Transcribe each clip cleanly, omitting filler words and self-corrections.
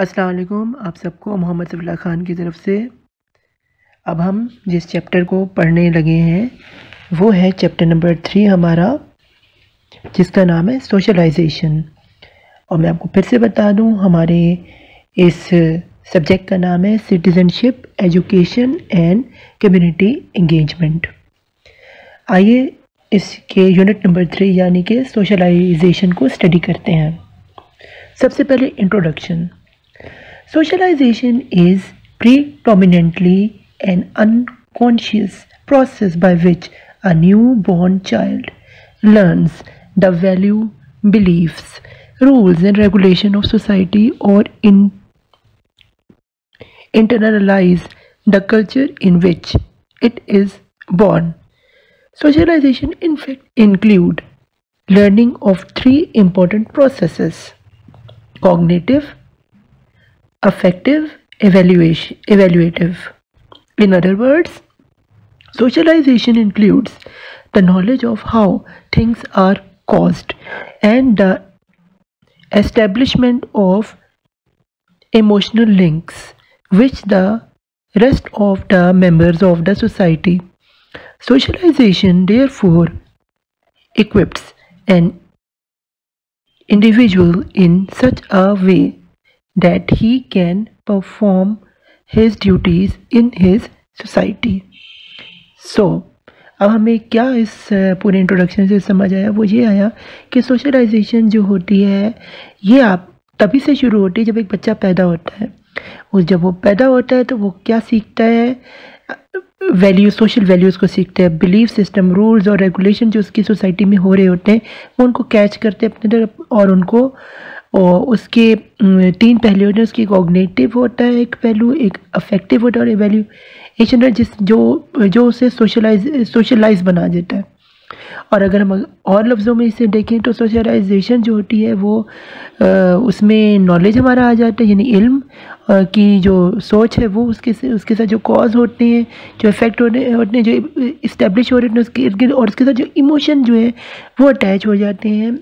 अस्सलाम वालेकुम। आप सबको मोहम्मद सफ़ीउल्लाह ख़ान की तरफ से अब हम जिस चैप्टर को पढ़ने लगे हैं वो है चैप्टर नंबर 3 हमारा, जिसका नाम है सोशलाइजेशन। और मैं आपको फिर से बता दूं, हमारे इस सब्जेक्ट का नाम है citizenship, education and community engagement. आइए इसके यूनिट नंबर 3 यानी कि सोशलाइजेशन को स्टडी करते हैं। सबसे पहले introduction. Socialization is predominantly an unconscious process by which a newborn child learns the value, beliefs, rules and regulation of society or internalize the culture in which it is born. Socialization in fact include learning of three important processes: cognitive, affective, evaluative. In other words, socialization includes the knowledge of how things are caused and the establishment of emotional links which the rest of the members of the society. Socialization therefore equips an individual in such a way that he can perform his duties in his society. So, अब हमें क्या इस पूरे introduction से समझ आया, वो ये आया कि सोशलाइजेशन जो होती है ये आप तभी से शुरू होती है जब एक बच्चा पैदा होता है। और जब वो पैदा होता है तो वो क्या सीखता है? वैल्यूज, सोशल वैल्यूज़ को सीखते हैं। बिलीफ सिस्टम, रूल्स और रेगुलेशन जो उसकी सोसाइटी में हो रहे होते हैं वो उनको कैच करते हैं अपने तरफ, और उनको उसके 3 पहलू होते हैं। उसकी कॉग्निटिव होता है एक पहलू, एक अफेक्टिव होता है और एवेल्यूएशन है जो उसे सोशलाइज बना देता है। और अगर हम और लफ्ज़ों में इसे देखें तो सोशलाइजेशन जो होती है वो उसमें नॉलेज हमारा आ जाता है, यानी इल्म की जो सोच है वो उसके साथ जो कॉज होते हैं, जो इफ़ेक्ट होते हैं, जो इस्टेब्लिश हो रहे हैं उसके इर्द गिर्द, और उसके साथ जो इमोशन जो है वो अटैच हो जाते हैं,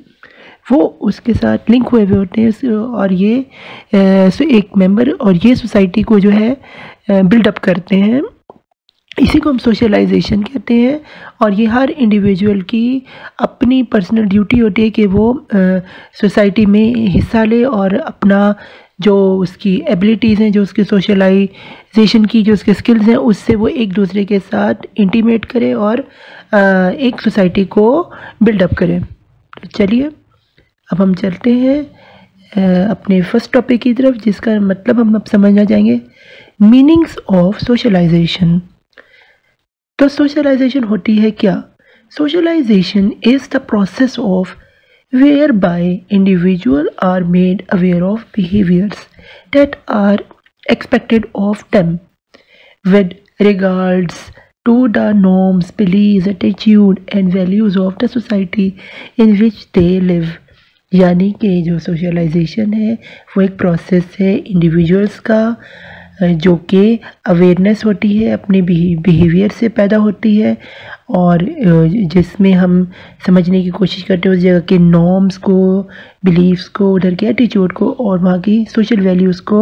वो उसके साथ लिंक हुए होते हैं। और ये एक मेंबर और ये सोसाइटी को जो है बिल्डअप करते हैं। इसी को हम सोशलाइजेशन कहते हैं। और ये हर इंडिविजुअल की अपनी पर्सनल ड्यूटी होती है कि वो सोसाइटी में हिस्सा ले और अपना जो उसकी एबिलिटीज़ हैं, जो उसकी सोशलाइजेशन की जो उसके स्किल्स हैं, उससे वो एक दूसरे के साथ इंटीमेट करे और एक सोसाइटी को बिल्डअप करे। तो चलिए अब हम चलते हैं अपने फर्स्ट टॉपिक की तरफ, जिसका मतलब हम अब समझना चाहेंगे मीनिंग्स ऑफ सोशलाइजेशन। तो सोशलाइजेशन होती है क्या? Socialization is the process of whereby individual are made aware of behaviors that are expected of them with regards to the norms, believes, attitude and values of the society in which they live. यानी कि जो socialisation है वो एक process है individuals का, जो कि अवेयरनेस होती है, अपने बिहेवियर से पैदा होती है, और जिसमें हम समझने की कोशिश करते हैं उस जगह के नॉर्म्स को, बिलीव्स को, उधर के एटीट्यूड को और वहाँ की सोशल वैल्यूज़ को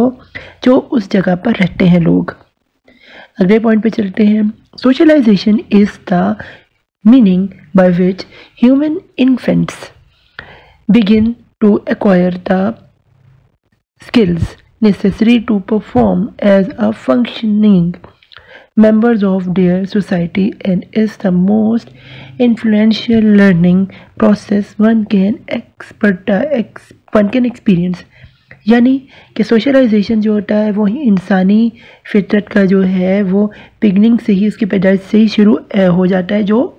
जो उस जगह पर रहते हैं लोग। अगले पॉइंट पे चलते हैं। Socialization is the meaning by which human infants begin to acquire the skills necessary to perform as a functioning members of their society, and is the most influential learning process one can experience। यानी कि socialisation जो होता है वो इंसानी फितरत का जो है वो बिगनिंग से ही, उसकी पैदाइश से ही शुरू हो जाता है, जो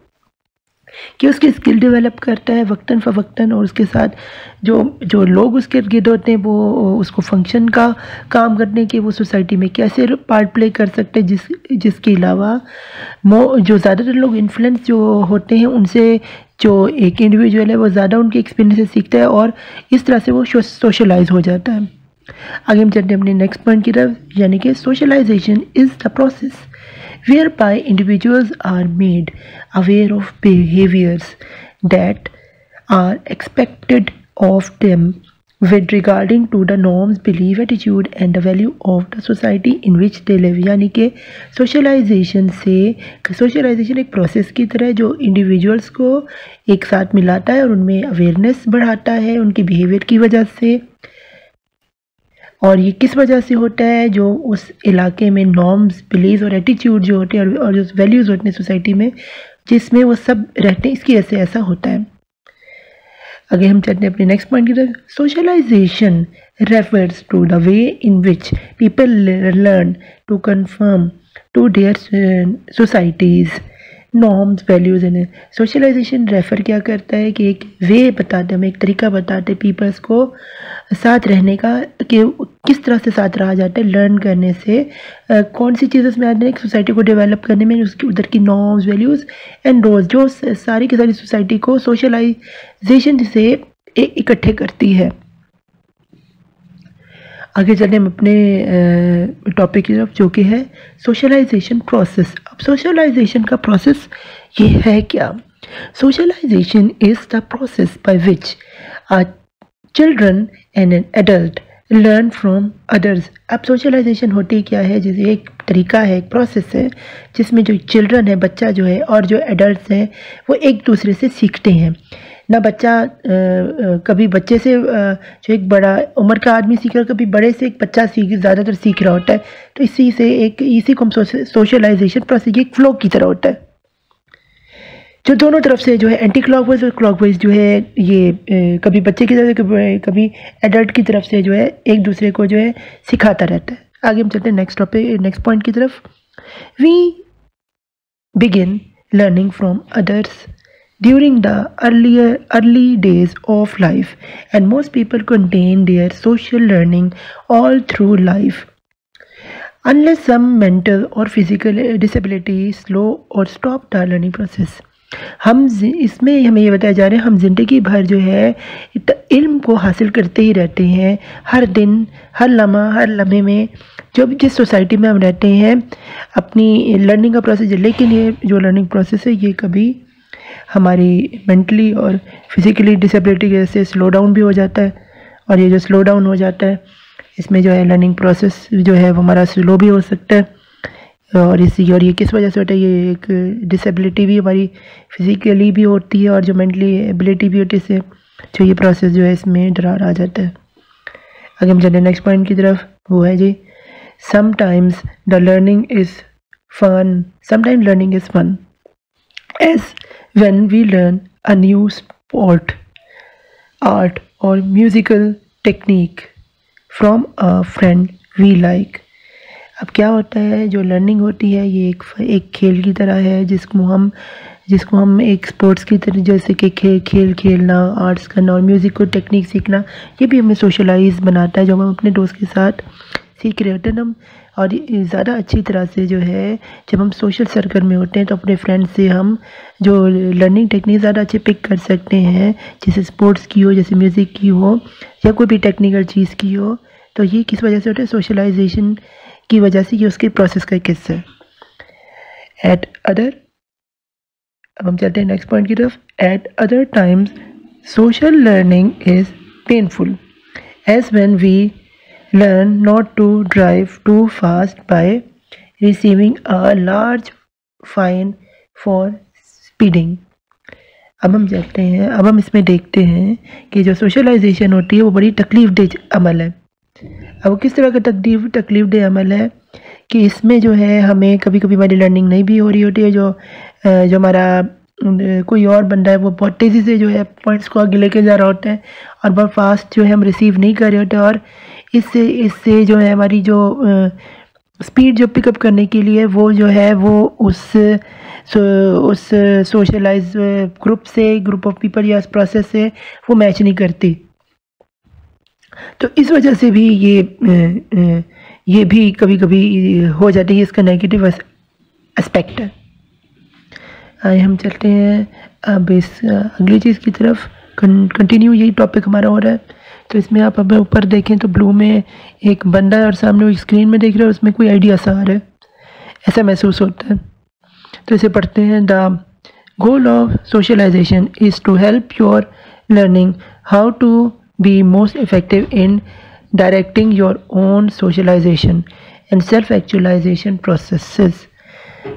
कि उसकी स्किल डेवलप करता है वक्तन फ़वक्तन, और उसके साथ जो लोग उसके इर्द होते हैं वो उसको फंक्शन का काम करने के वो सोसाइटी में कैसे पार्ट प्ले कर सकते हैं, जिसके अलावा जो ज़्यादातर लोग इन्फ्लुएंस जो होते हैं उनसे जो एक इंडिविजुअल है वो ज़्यादा उनके एक्सपीरियंस से सीखता है और इस तरह से वो सोशलाइज हो जाता है। आगे हम चलते हैं अपने नेक्स्ट पॉइंट की तरफ, यानी कि socialization is the process whereby individuals are made aware of behaviors that are expected of them with regarding to the norms, believe, attitude and the value of the society in which they live. यानी कि socialisation एक process की तरह जो individuals को एक साथ मिलाता है और उनमें अवेयरनेस बढ़ाता है उनकी बिहेवियर की वजह से। और ये किस वजह से होता है? जो उस इलाके में नॉर्म्स, बिलीव और एटीट्यूड जो होते हैं और जो वैल्यूज़ होते हैं सोसाइटी में जिसमें वो सब रहते हैं, इसकी वजह से ऐसा होता है। आगे हम चलते हैं अपने नेक्स्ट पॉइंट की तरफ। Socialization refers to the way in which people learn to conform to their society's norms, values and. Socialization refer क्या करता है कि एक वे बताते, हमें एक तरीका बताते पीपल्स को साथ रहने का, कि किस तरह से साथ रहा जाता है लर्न करने से। कौन सी चीज़ उसमें आती है एक सोसाइटी को डेवलप करने में, उसकी उधर की नॉर्म्स, वैल्यूज़ एंड रोल्स जो सारी की सारी सोसाइटी को सोशलाइजेशन से इकट्ठे करती है। आगे चलते हम अपने टॉपिक की तरफ जो कि है सोशलाइजेशन प्रोसेस। अब सोशलाइजेशन का प्रोसेस ये है क्या? Socialization is the process by which a children and an adult learn from others. अब सोशलाइजेशन होती क्या है? जैसे एक तरीका है, एक प्रोसेस है जिसमें जो चिल्ड्रन है, बच्चा जो है, और जो एडल्ट्स हैं वो एक दूसरे से सीखते हैं। ना बच्चा कभी बच्चे से जो एक बड़ा उम्र का आदमी सीख रहा है, कभी बड़े से एक बच्चा ज़्यादातर सीख रहा होता है। तो इसी को हम सोशलाइजेशन प्रोसेस एक फ्लो की तरह होता है जो दोनों तरफ से जो है एंटी क्लॉकवाइज और क्लॉकवाइज जो है ये कभी बच्चे की तरफ से कभी एडल्ट की तरफ से जो है एक दूसरे को जो है सिखाता रहता है। आगे हम चलते हैं नेक्स्ट पॉइंट की तरफ। We begin learning from others during the early days of life, and most people contain their social learning all through life unless some mental or physical disability slow or stop the learning process। इसमें हमें ये बताया जा रहा है हम ज़िंदगी भर जो है इल्म को हासिल करते ही रहते हैं, हर दिन, हर लम्हे में जिस सोसाइटी में हम रहते हैं अपनी लर्निंग का प्रोसेस। लेकिन ये जो लर्निंग प्रोसेस है ये कभी हमारी मेंटली और फिज़िकली डिसेबिलिटी की वजह से स्लो डाउन भी हो जाता है, और ये जो स्लो डाउन हो जाता है इसमें जो है लर्निंग प्रोसेस जो है वो हमारा स्लो भी हो सकता है। और ये किस वजह से होता है? ये एक डिसेबिलिटी भी हमारी फिज़िकली भी होती है और जो मेंटली एबिलिटी भी होती है, इससे जो ये प्रोसेस जो है इसमें दरार आ जाता है। आगे हम चलते हैं नेक्स्ट पॉइंट की तरफ, वो है जी sometimes learning is fun as when we learn a new sport, art or musical technique from a friend we like। अब क्या होता है, जो लर्निंग होती है ये एक खेल की तरह है जिसको हम एक स्पोर्ट्स की तरह, जैसे कि खेल खेलना, आर्ट्स करना और म्यूज़िक को टेक्निक सीखना, ये भी हमें सोशलाइज बनाता है। जब हम अपने दोस्त के साथ सीख रहे होते हैं हम, और ज़्यादा अच्छी तरह से जो है जब हम सोशल सर्कल में होते हैं तो अपने फ्रेंड्स से हम जो लर्निंग टेक्निक ज़्यादा अच्छे पिक कर सकते हैं, जैसे स्पोर्ट्स की हो, जैसे म्यूज़िक की हो, या कोई भी टेक्निकल चीज़ की हो। तो ये किस वजह से होता है? सोशलाइजेशन की वजह से। ये उसके प्रोसेस का एक हिस्सा है। अब हम चलते हैं नेक्स्ट पॉइंट की तरफ। At other times social learning is painful as when we learn not to drive too fast by receiving a large fine for speeding। अब हम इसमें देखते हैं कि जो सोशलाइजेशन होती है वो बड़ी तकलीफ़देह अमल है। अब वो किस तरह का तकलीफ़देह अमल है कि इसमें जो है हमें कभी कभी हमारी लर्निंग नहीं भी हो रही होती है। जो हमारा कोई और बंदा है वो बहुत तेज़ी से जो है पॉइंट्स को आगे लेके जा रहा होता है और बहुत फास्ट जो है हम रिसीव नहीं कर रहे होते, और इससे जो है हमारी जो स्पीड जो पिकअप करने के लिए वो जो है वो उस सोशलाइज ग्रुप ऑफ पीपल या प्रोसेस से वो मैच नहीं करती। तो इस वजह से भी ये भी कभी कभी हो जाती है, इसका नेगेटिव एस्पेक्ट है। हम चलते हैं अब इस अगली चीज़ की तरफ। कंटिन्यू यही टॉपिक हमारा हो रहा है। तो इसमें आप अब ऊपर देखें तो ब्लू में एक बंदा है और सामने स्क्रीन में देख रहे हो, उसमें कोई आइडिया सा आ रहा है, ऐसा महसूस होता है। तो इसे पढ़ते हैं। The goal of socialization is to help your learning how to be most effective in directing your own socialization and self-actualization processes.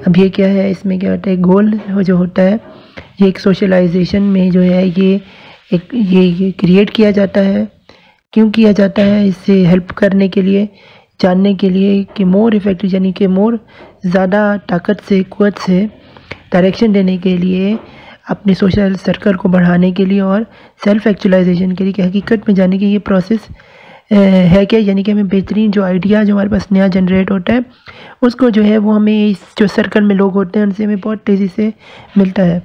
अब ये क्या है, इसमें क्या होता है, गोल जो होता है ये एक सोशलाइजेशन में जो है ये क्रिएट किया जाता है। क्यों किया जाता है? इससे हेल्प करने के लिए, जानने के लिए कि मोर इफ़ेक्टिव यानी कि मोर ज़्यादा ताकत से, क़ुव्वत से डायरेक्शन देने के लिए, अपने सोशल सर्कल को बढ़ाने के लिए और सेल्फ एक्चुअलाइजेशन के लिए कि हकीकत में जाने की ये प्रोसेस है क्या, यानी कि हमें बेहतरीन जो आइडिया जो हमारे पास नया जनरेट होता है उसको जो है वो हमें इस जो सर्कल में लोग होते हैं उनसे हमें बहुत तेज़ी से मिलता है।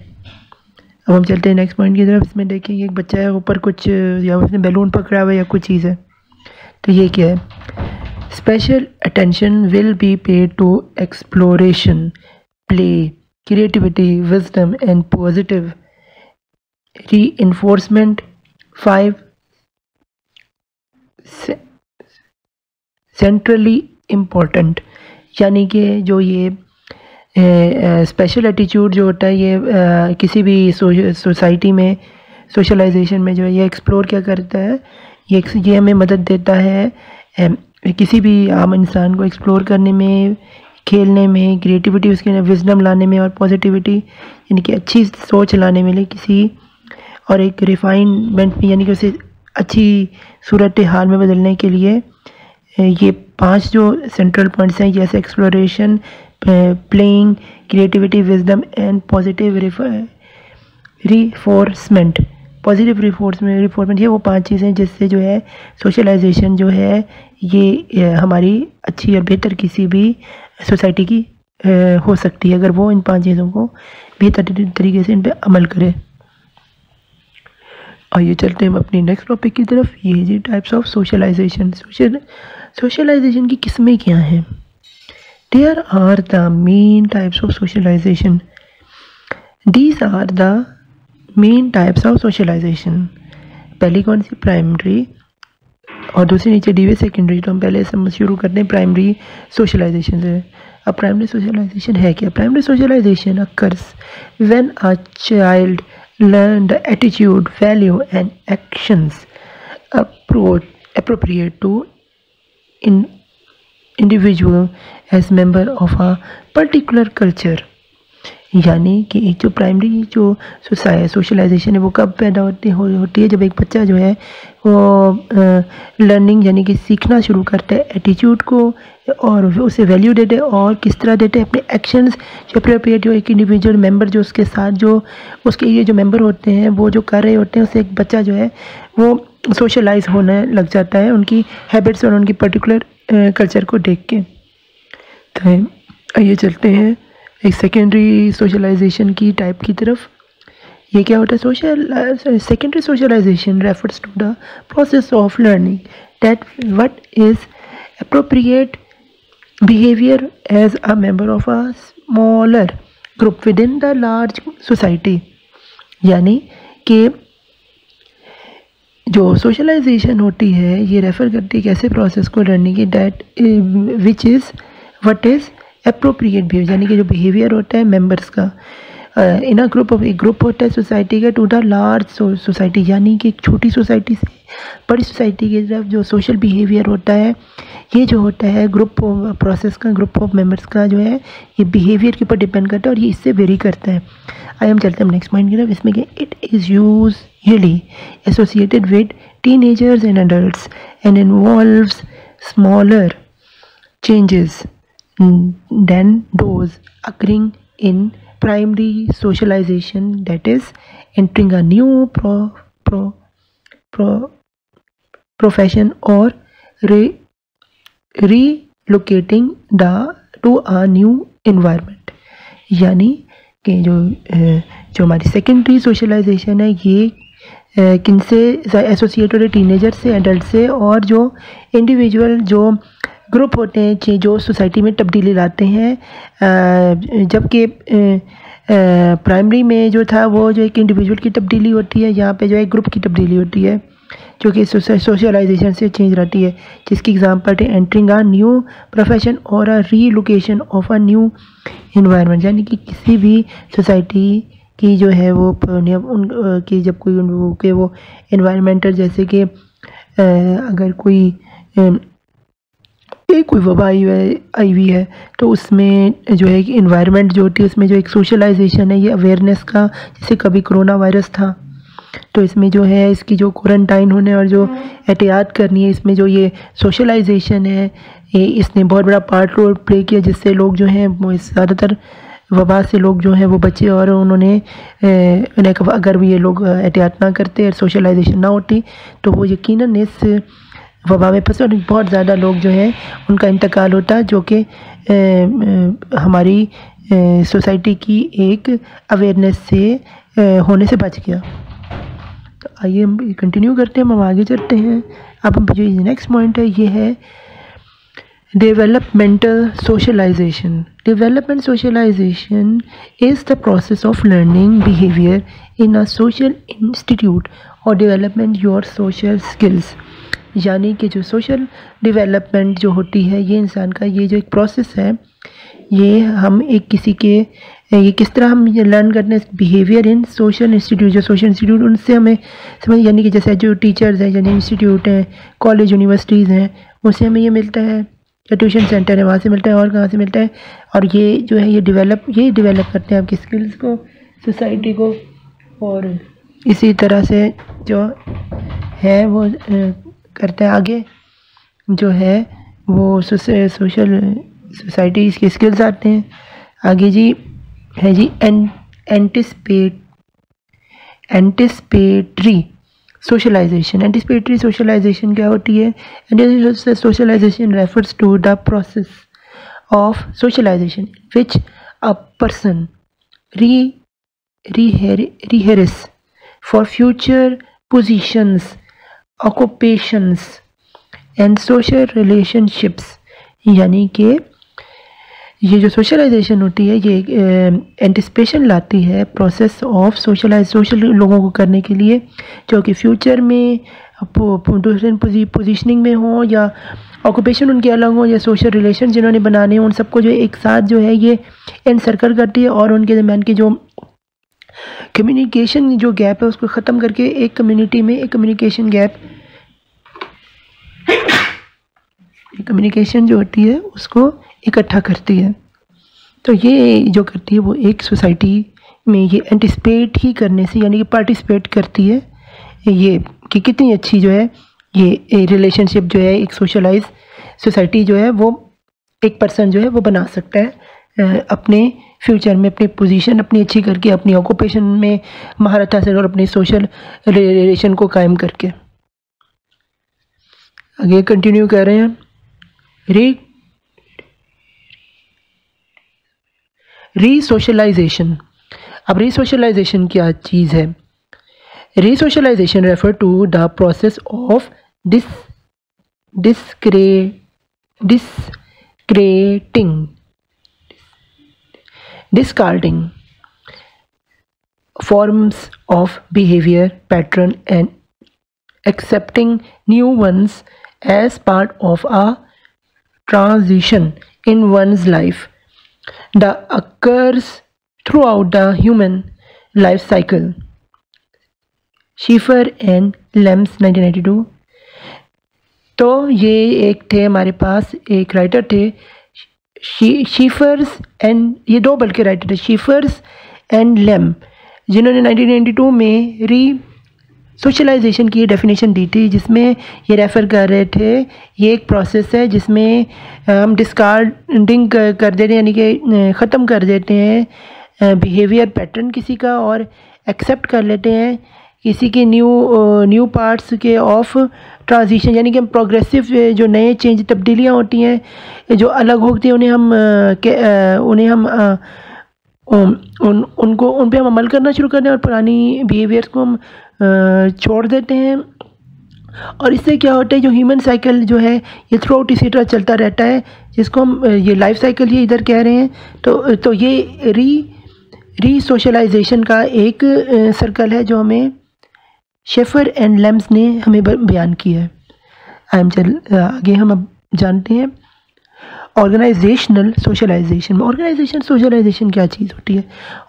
अब हम चलते हैं नेक्स्ट पॉइंट की तरफ। इसमें देखिए एक बच्चा है, ऊपर कुछ या उसने बैलून पकड़ा हुआ है या कुछ चीज़ है, तो ये क्या है? Special attention will be paid to exploration, play, creativity, wisdom and positive reinforcement. 5 centrally important, यानी कि जो ये स्पेशल एटीट्यूड जो होता है ये किसी भी सोसाइटी में सोशलाइजेशन में जो है ये एक्सप्लोर क्या करता है, ये हमें मदद देता है किसी भी आम इंसान को एक्सप्लोर करने में, खेलने में, क्रिएटिविटी उसके अंदर, विजडम लाने में और पॉजिटिविटी यानी कि अच्छी सोच लाने में किसी और एक रिफाइनमेंट में यानी कि उसे अच्छी सूरत हाल में बदलने के लिए ये 5 जो सेंट्रल पॉइंट्स हैं जैसे exploration, playing, creativity, wisdom and positive reinforcement. Positive reinforcement ये वो 5 चीज़ें जिससे जो है सोशलाइजेशन जो है ये हमारी अच्छी और बेहतर किसी भी सोसाइटी की हो सकती है अगर वो इन 5 चीज़ों को बेहतर तरीके से इन पर अमल करे। आइए चलते हैं हम अपनी नेक्स्ट टॉपिक की तरफ। ये जी टाइप्स ऑफ सोशलाइजेशन। सोशलाइजेशन की किस्में क्या हैं? There are the main types of socialization. These are the main types of socialization. पहली कौन सी? प्राइमरी, और दूसरी नीचे डी वे सेकेंडरी। तो हम पहले समझ शुरू करते हैं प्राइमरी सोशलाइजेशन से। अब प्राइमरी सोशलाइजेशन है क्या? Primary socialization occurs when a child learn the attitude, value and actions appropriate to individual as member of a particular culture। यानी कि एक जो प्राइमरी जो सोशलाइजेशन है वो कब पैदा होती है जब एक बच्चा जो है वो लर्निंग यानी कि सीखना शुरू करता है एटीट्यूड को और उसे वैल्यू देते हैं और किस तरह देते हैं अपने एक्शंस जो अप्रोप्रिएट जो एक इंडिविजुअल मेंबर जो उसके साथ जो उसके ये जो मेंबर होते हैं वो जो कर रहे होते हैं उससे एक बच्चा जो है वो सोशलाइज होने लग जाता है उनकी हैबिट्स और उनकी पर्टिकुलर कल्चर को देख के। तो आइए चलते हैं एक सेकेंडरी सोशलाइजेशन की टाइप की तरफ। ये क्या होता है? Secondary socialization refers to the process of learning that what is appropriate behavior as a member of a smaller group within the large society। यानी कि जो सोशलाइजेशन होती है ये रेफ़र करती है कैसे प्रोसेस को लर्निंग की that which is what is appropriate behaviour, यानी कि जो बिहेवियर होता है मेंबर्स का इन अ ग्रुप ऑफ, एक ग्रुप होता है सोसाइटी का, टू द लार्ज सोसाइटी, यानी कि एक छोटी सोसाइटी से बड़ी सोसाइटी की तरफ जो सोशल बिहेवियर होता है ये जो होता है ग्रुप प्रोसेस का, ग्रुप ऑफ मेंबर्स का जो है ये बिहेवियर के ऊपर डिपेंड करता है और ये इससे वेरी करता है। आइए हम चलते हैं नेक्स्ट पॉइंट की तरफ। इसमें कि it is usually associated with teenagers and adults and involves smaller changes than those occurring in primary socialization, that is entering a new profession or relocating to a new environment। यानी कि जो हमारी secondary socialisation है ये किनसे associated है? Teenager से, adult से और जो इंडिविजुअल जो ग्रुप होते हैं जो सोसाइटी में तब्दीली लाते हैं। जबकि प्राइमरी में जो था वो जो एक इंडिविजुअल की तब्दीली होती है, यहाँ पे जो है ग्रुप की तब्दीली होती है जो कि सोशलाइजेशन से चेंज रहती है, जिसकी एग्जांपल है एंटरिंग अ न्यू प्रोफेशन और a relocation of a new environment. यानी कि किसी भी सोसाइटी की जो है वो उनकी जब कोई वो इन्वायरमेंटल जैसे कि अगर कोई कोई वबा आई हुई है तो उसमें जो है कि इन्वायरमेंट जो होती है उसमें जो एक सोशलाइजेशन है, ये अवेयरनेस का, जैसे कभी कोरोना वायरस था तो इसमें जो है इसकी जो क्वारंटाइन होने और जो एहतियात करनी है, इसमें जो ये सोशलाइजेशन है ये इसने बहुत बड़ा पार्ट रोल प्ले किया, जिससे लोग जो हैं वो ज़्यादातर वबा से लोग जो हैं वो बचे। और उन्होंने अगर ये लोग एहतियात ना करते और सोशलाइजेशन ना होती तो वो यकीनन इस वबा में फंसे और बहुत ज़्यादा लोग जो हैं उनका इंतकाल होता, जो कि हमारी सोसाइटी की एक अवेयरनेस से होने से बच गया। तो आइए हम कंटिन्यू करते हैं, हम आगे चलते हैं। अब जो नेक्स्ट पॉइंट है ये है developmental socialization. Development socialization is the process of learning behavior in a social institute or development your social skills. यानी कि जो सोशल डेवलपमेंट जो होती है ये इंसान का ये जो एक प्रोसेस है, ये हम एक किसी के ये किस तरह हम ये लर्न करते हैं बिहेवियर इन सोशल इंस्टीट्यूट। जो सोशल इंस्टीट्यूट उनसे हमें समझ, यानी कि जैसे जो टीचर्स हैं, यानी इंस्टीट्यूट हैं, कॉलेज यूनिवर्सिटीज़ हैं, उससे हमें ये मिलता है, या ट्यूशन सेंटर है वहाँ से मिलता है, और कहाँ से मिलता है। और ये जो है ये डेवलप करते हैं आपकी स्किल्स को, सोसाइटी को, और इसी तरह से जो है वो करते हैं आगे जो है वो सोशल सोसाइटी के स्किल्स आते हैं आगे। जी है जी एंटिसिपेटरी सोशलाइजेशन। एंटिसिपेटरी सोशलाइजेशन क्या होती है? Anticipatory socialization refers to the process of socialization which a person rehearse for future positions, occupations and social relationships। यानी कि ये जो सोशलाइजेशन होती है ये एंटिसिपेशन लाती है प्रोसेस ऑफ सोशल लोगों को करने के लिए, जो कि फ्यूचर में पोजीशनिंग में हो या ऑक्यूपेशन उनके अलग हो या सोशल रिलेशन जिन्होंने बनाने उन सबको जो एक साथ जो है ये एनसर्कल करती है, और उनके दरमियान की जो कम्युनिकेशन जो गैप है उसको ख़त्म करके एक कम्युनिटी में एक कम्युनिकेशन जो होती है उसको इकट्ठा करती है। तो ये जो करती है वो एक सोसाइटी में ये एंटिसिपेट ही करने से, यानी कि पार्टिसिपेट करती है ये कि कितनी अच्छी जो है ये रिलेशनशिप जो है एक सोशलाइज सोसाइटी जो है वो एक पर्सन जो है वो बना सकता है अपने फ्यूचर में, अपनी पोजीशन अपनी अच्छी करके, अपनी ऑक्यूपेशन में महारत हासिल और अपने सोशल रिलेशन को कायम करके। आगे कंटिन्यू कर रहे हैं। रीसोशलाइजेशन। अब रीसोशलाइजेशन क्या चीज़ है? Resocialisation refer to the process of discarding forms of behavior pattern and accepting new ones as part of a transition in one's life that occurs throughout the human life cycle। Schaefer and Lamm 1992। तो ये एक थे हमारे पास एक writer थे शीफर्स and, ये दो बल्कि राइटर थे, शीफर्स एंड लेम, जिन्होंने 1992 में सोशलाइजेशन की डेफिनेशन दी थी, जिसमें ये रेफ़र कर रहे थे ये एक प्रोसेस है जिसमें हम डिस्कार्डिंग कर देते हैं, यानी कि ख़त्म कर देते हैं बिहेवियर पैटर्न किसी का, और एक्सेप्ट कर लेते हैं किसी के न्यू पार्ट्स के ऑफ ट्रांजिशन, यानी कि हम प्रोग्रेसिव जो नए चेंज तब्दीलियाँ होती हैं जो अलग होती हैं उन्हें हम उन पे हम अमल करना शुरू करते हैं और पुरानी बिहेवियर्स को हम छोड़ देते हैं। और इससे क्या होता है, जो ह्यूमन साइकिल जो है ये थ्रू आउट इसी तरह चलता रहता है, जिसको हम ये लाइफ साइकिल ये इधर कह रहे हैं। तो ये रीसोशलाइजेशन का एक सर्कल है जो हमें शेफर एंड लेम्स ने हमें बयान किया है। आगे हम अब जानते हैं ऑर्गेनाइजेशनल सोशलाइजेशन। ऑर्गेनाइजेशन सोशलाइजेशन क्या चीज़ होती है?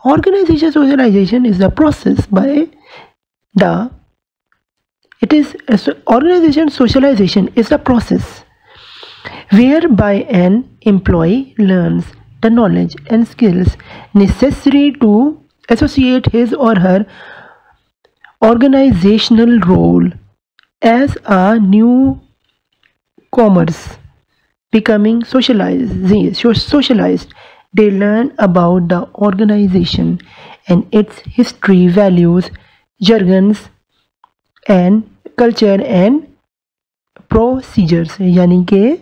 Organization socialization is the process by the It is organization socialization is a process whereby an employee learns the knowledge and skills necessary to associate his or her organizational role as a newcomers becoming socialized. They learn about the organization and its history, values, jargons and culture and procedures, यानी कि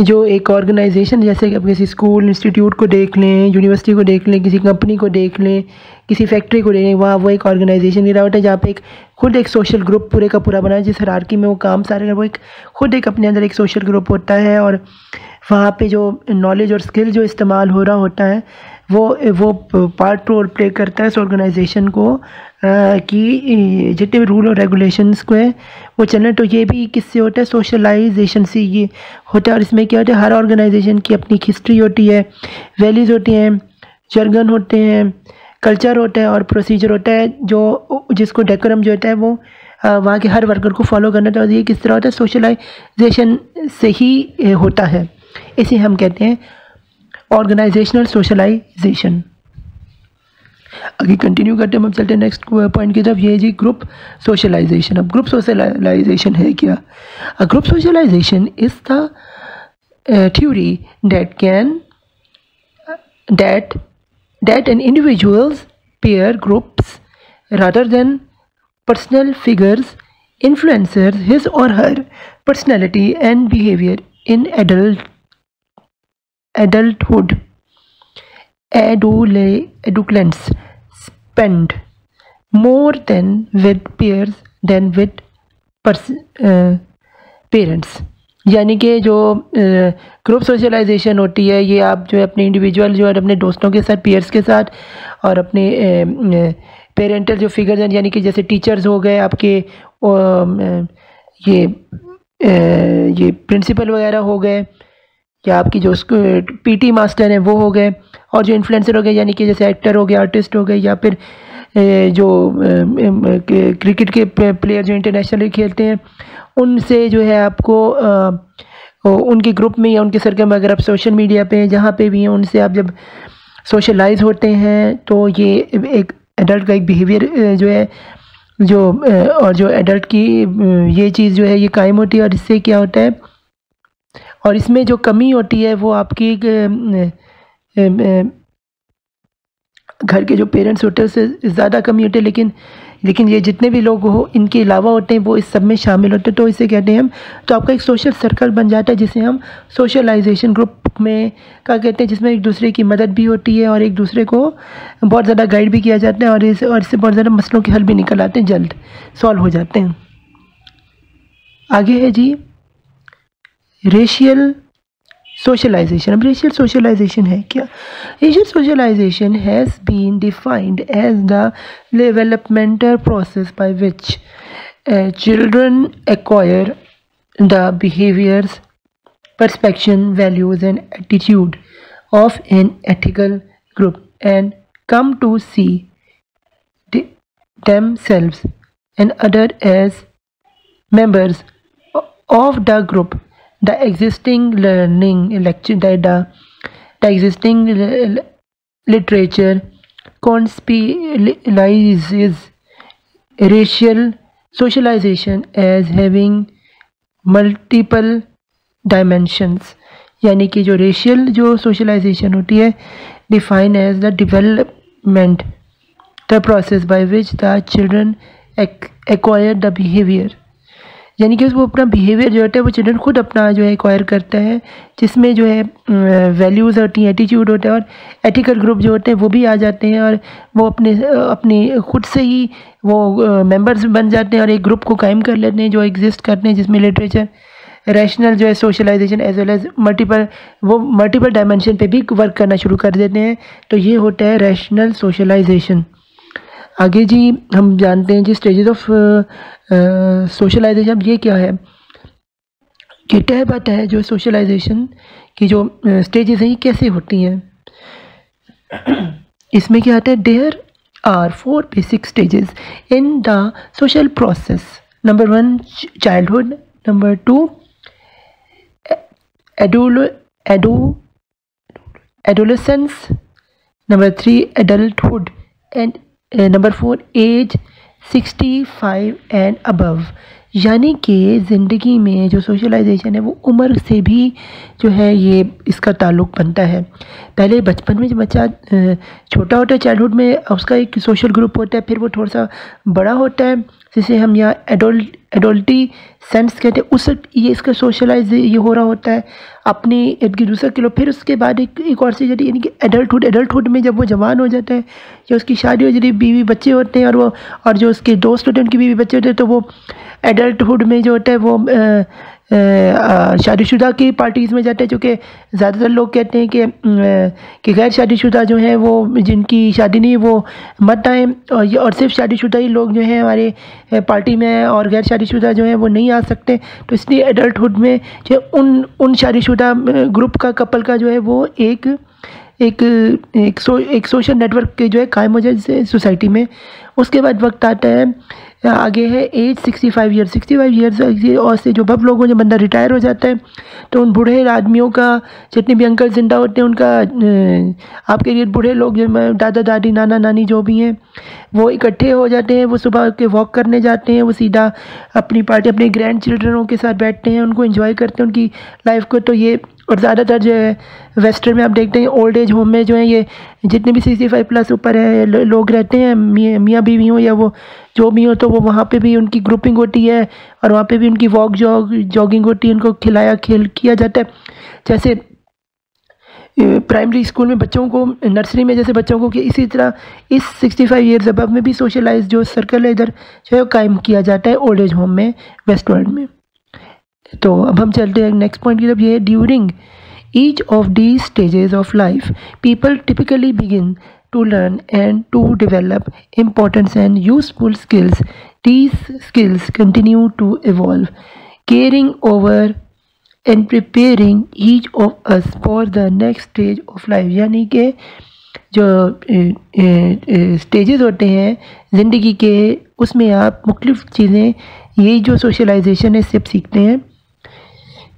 जो एक organisation, जैसे कि आप किसी school institute को देख लें, यूनिवर्सिटी को देख लें, किसी कंपनी को देख लें, किसी फैक्ट्री को देख लें, वहाँ वो एक ऑर्गेनाइजेशन की होता है जहाँ पे एक खुद एक सोशल ग्रुप पूरे का पूरा बना है, जिस हायरार्की में वो काम सारे वो एक खुद एक अपने अंदर एक सोशल ग्रुप होता है। और वहाँ पे जो नॉलेज और स्किल जो इस्तेमाल हो रहा होता है वो पार्ट रोल प्ले करता है इस ऑर्गेनाइजेशन को कि जितने भी रूल और रेगुलेशंस को है वो चलें। तो ये भी किससे होता है, सोशलाइजेशन से ये होता है। और इसमें क्या होता है, हर ऑर्गेनाइजेशन की अपनी हिस्ट्री होती है, वैल्यूज़ होती हैं, जर्गन होते हैं, कल्चर होता है और प्रोसीजर होता है जो जिसको डेकोरम जो होता है वो वहाँ के हर वर्कर को फॉलो करना था। और ये किस तरह होता है, सोशलाइजेशन से ही होता है। इसे हम कहते हैं ऑर्गेनाइजेशनल सोशलाइजेशन। आगे कंटिन्यू करते हैं, हम चलते हैं नेक्स्ट पॉइंट की तरफ। ये जी ग्रुप सोशलाइजेशन। अब ग्रुप सोशलाइजेशन है क्या? A group socialization is the theory that an individual's peer groups rather than personal figures influences his or her personality and behavior in adulthood. Adolescents spend more than with peers than with parents। यानी कि जो group socialisation होती है ये आप जो है अपने इंडिविजुअल जो है अपने दोस्तों के साथ, पीयर्स के साथ और अपने पेरेंटल जो फिगर्स हैं, यानी कि जैसे टीचर्स हो गए आपके, ये प्रिंसिपल वगैरह हो गए, या आपकी जो पीटी मास्टर हैं वो हो गए, और जो इन्फ्लुएंसर हो गए यानी कि जैसे एक्टर हो गए, आर्टिस्ट हो गए, या फिर जो क्रिकेट के प्लेयर जो इंटरनेशनली खेलते हैं, उनसे जो है आपको उनके ग्रुप में या उनके सर्कल में, अगर आप सोशल मीडिया पे जहाँ पे भी हैं, उनसे आप जब सोशलाइज होते हैं तो ये एक एडल्ट का एक बिहेवियर जो है और जो एडल्ट की ये चीज़ जो है ये कायम होती है। और इससे क्या होता है, और इसमें जो कमी होती है वो आपकी घर के जो पेरेंट्स होते हैं उससे ज़्यादा कमी होती है। लेकिन ये जितने भी लोग हो इनके अलावा होते हैं वो इस सब में शामिल होते हैं, तो इसे कहते हैं हम, तो आपका एक सोशल सर्कल बन जाता है जिसे हम सोशलाइजेशन ग्रुप में क्या कहते हैं, जिसमें एक दूसरे की मदद भी होती है और एक दूसरे को बहुत ज़्यादा गाइड भी किया जाता है, और इससे बहुत ज़्यादा मसलों के हल भी निकल आते हैं, जल्द सॉल्व हो जाते हैं। आगे है जी रेशियल सोशलाइजेशन। अब रेशियल सोशलाइजेशन है क्या? Racial socialization has been defined as the developmental process by which children acquire the behaviors, perception, values and attitude of an ethical group and come to see themselves and others as members of the group. The existing learning the existing literature conspicuously racial socialization as having multiple dimensions। यानी कि जो racial जो socialization होती है define as the development the process by which the children acquire the behavior, यानी कि वो अपना बिहेवियर जो होता है वो चिल्ड्रन खुद अपना जो है एक्वायर करता है, जिसमें जो है वैल्यूज़ होती हैं, एटीट्यूड होता है, और एथिकल ग्रुप जो होते हैं वो भी आ जाते हैं, और वो अपने खुद से ही वो मेंबर्स बन जाते हैं और एक ग्रुप को कायम कर लेते हैं जो एग्जिस्ट करते हैं, जिसमें लिटरेचर रैशनल जो है socialization as well as multiple dimension पे भी वर्क करना शुरू कर देते हैं। तो ये होता है रैशनल सोशलाइजेशन। आगे जी हम जानते हैं जी स्टेजेस ऑफ सोशलाइजेशन। अब ये क्या है कि तय बात है जो सोशलाइजेशन की जो स्टेजेस हैं ये कैसे होती हैं। इसमें क्या आता है, there are 4 basic stages in the social process number 1 childhood, number 2 adolescence, number 3 adulthood and number 4 age 65 and above. यानी कि ज़िंदगी में जो सोशलाइजेशन है वो उम्र से भी जो है ये इसका ताल्लुक़ बनता है। पहले बचपन में जब बच्चा छोटा होता है, चाइल्डहुड में उसका एक सोशल ग्रुप होता है, फिर वो थोड़ा सा बड़ा होता है जिसे हम यहाँ एडोल्टी सेंस कहते हैं, उस ये इसका सोशलाइज ये हो रहा होता है अपने इर्द गिर्द दूसरे के लोग। फिर उसके बाद एक और चीज़ यानी कि एडल्टहुड में जब वो जवान हो जाता है या उसकी शादी हो जाती है, बीवी बच्चे होते हैं, और जो उसके दोस्त होते हैं उनकी बीवी बच्चे होते हैं, तो वो एडल्टहुड में जो होता है वो शादीशुदा की पार्टीज़ में जाते हैं, जो कि ज़्यादातर लोग कहते हैं कि गैर शादीशुदा जो हैं वो जिनकी शादी नहीं वो मत आएँ, और सिर्फ शादीशुदा ही लोग जो हैं हमारे पार्टी में, और गैर शादीशुदा जो हैं वो नहीं आ सकते। तो इसलिए एडल्टहुड में जो उन शादीशुदा ग्रुप का कपल का जो है वो एक सोशल नेटवर्क जो है कायम हो जाए सोसाइटी में। उसके बाद वक्त आता है आगे है एज 65 ईयर्स और से जो बब लोगों जब बंदा रिटायर हो जाता है तो उन बूढ़े आदमियों का, जितने भी अंकल जिंदा होते हैं उनका, आपके लिए बूढ़े लोग जो दादा दादी नाना नानी जो भी हैं वो इकट्ठे हो जाते हैं। वो सुबह के वॉक करने जाते हैं, वो सीधा अपनी पार्टी अपने ग्रैंड चिल्ड्रनों के साथ बैठते हैं, उनको एंजॉय करते हैं उनकी लाइफ को। तो ये और ज़्यादातर जो है वेस्टर्न में आप देखते हैं ओल्ड एज होम में जो है ये जितने भी 65 प्लस ऊपर है लोग रहते हैं, मियाँ बीवी हो या वो जो भी हो, तो वो वहाँ पे भी उनकी ग्रुपिंग होती है और वहाँ पे भी उनकी जॉगिंग होती है, उनको किया जाता है। जैसे प्राइमरी स्कूल में बच्चों को, नर्सरी में जैसे बच्चों को, कि इसी तरह इस 65 ईयर्स अबव में भी सोशलाइज जो सर्कल है इधर जो है कायम किया जाता है ओल्ड एज होम में वेस्ट वर्ल्ड में। तो अब हम चलते हैं नेक्स्ट पॉइंट की तरफ। ये during each of these stages of life people typically begin to learn and to develop important and useful skills. These skills continue to evolve, caring over and preparing each of us for the next stage of life. यानी कि जो stages होते हैं ज़िंदगी के, उसमें आप मुख्तलिफ़ चीज़ें, यही जो सोशलाइजेशन है इससे सीखते हैं।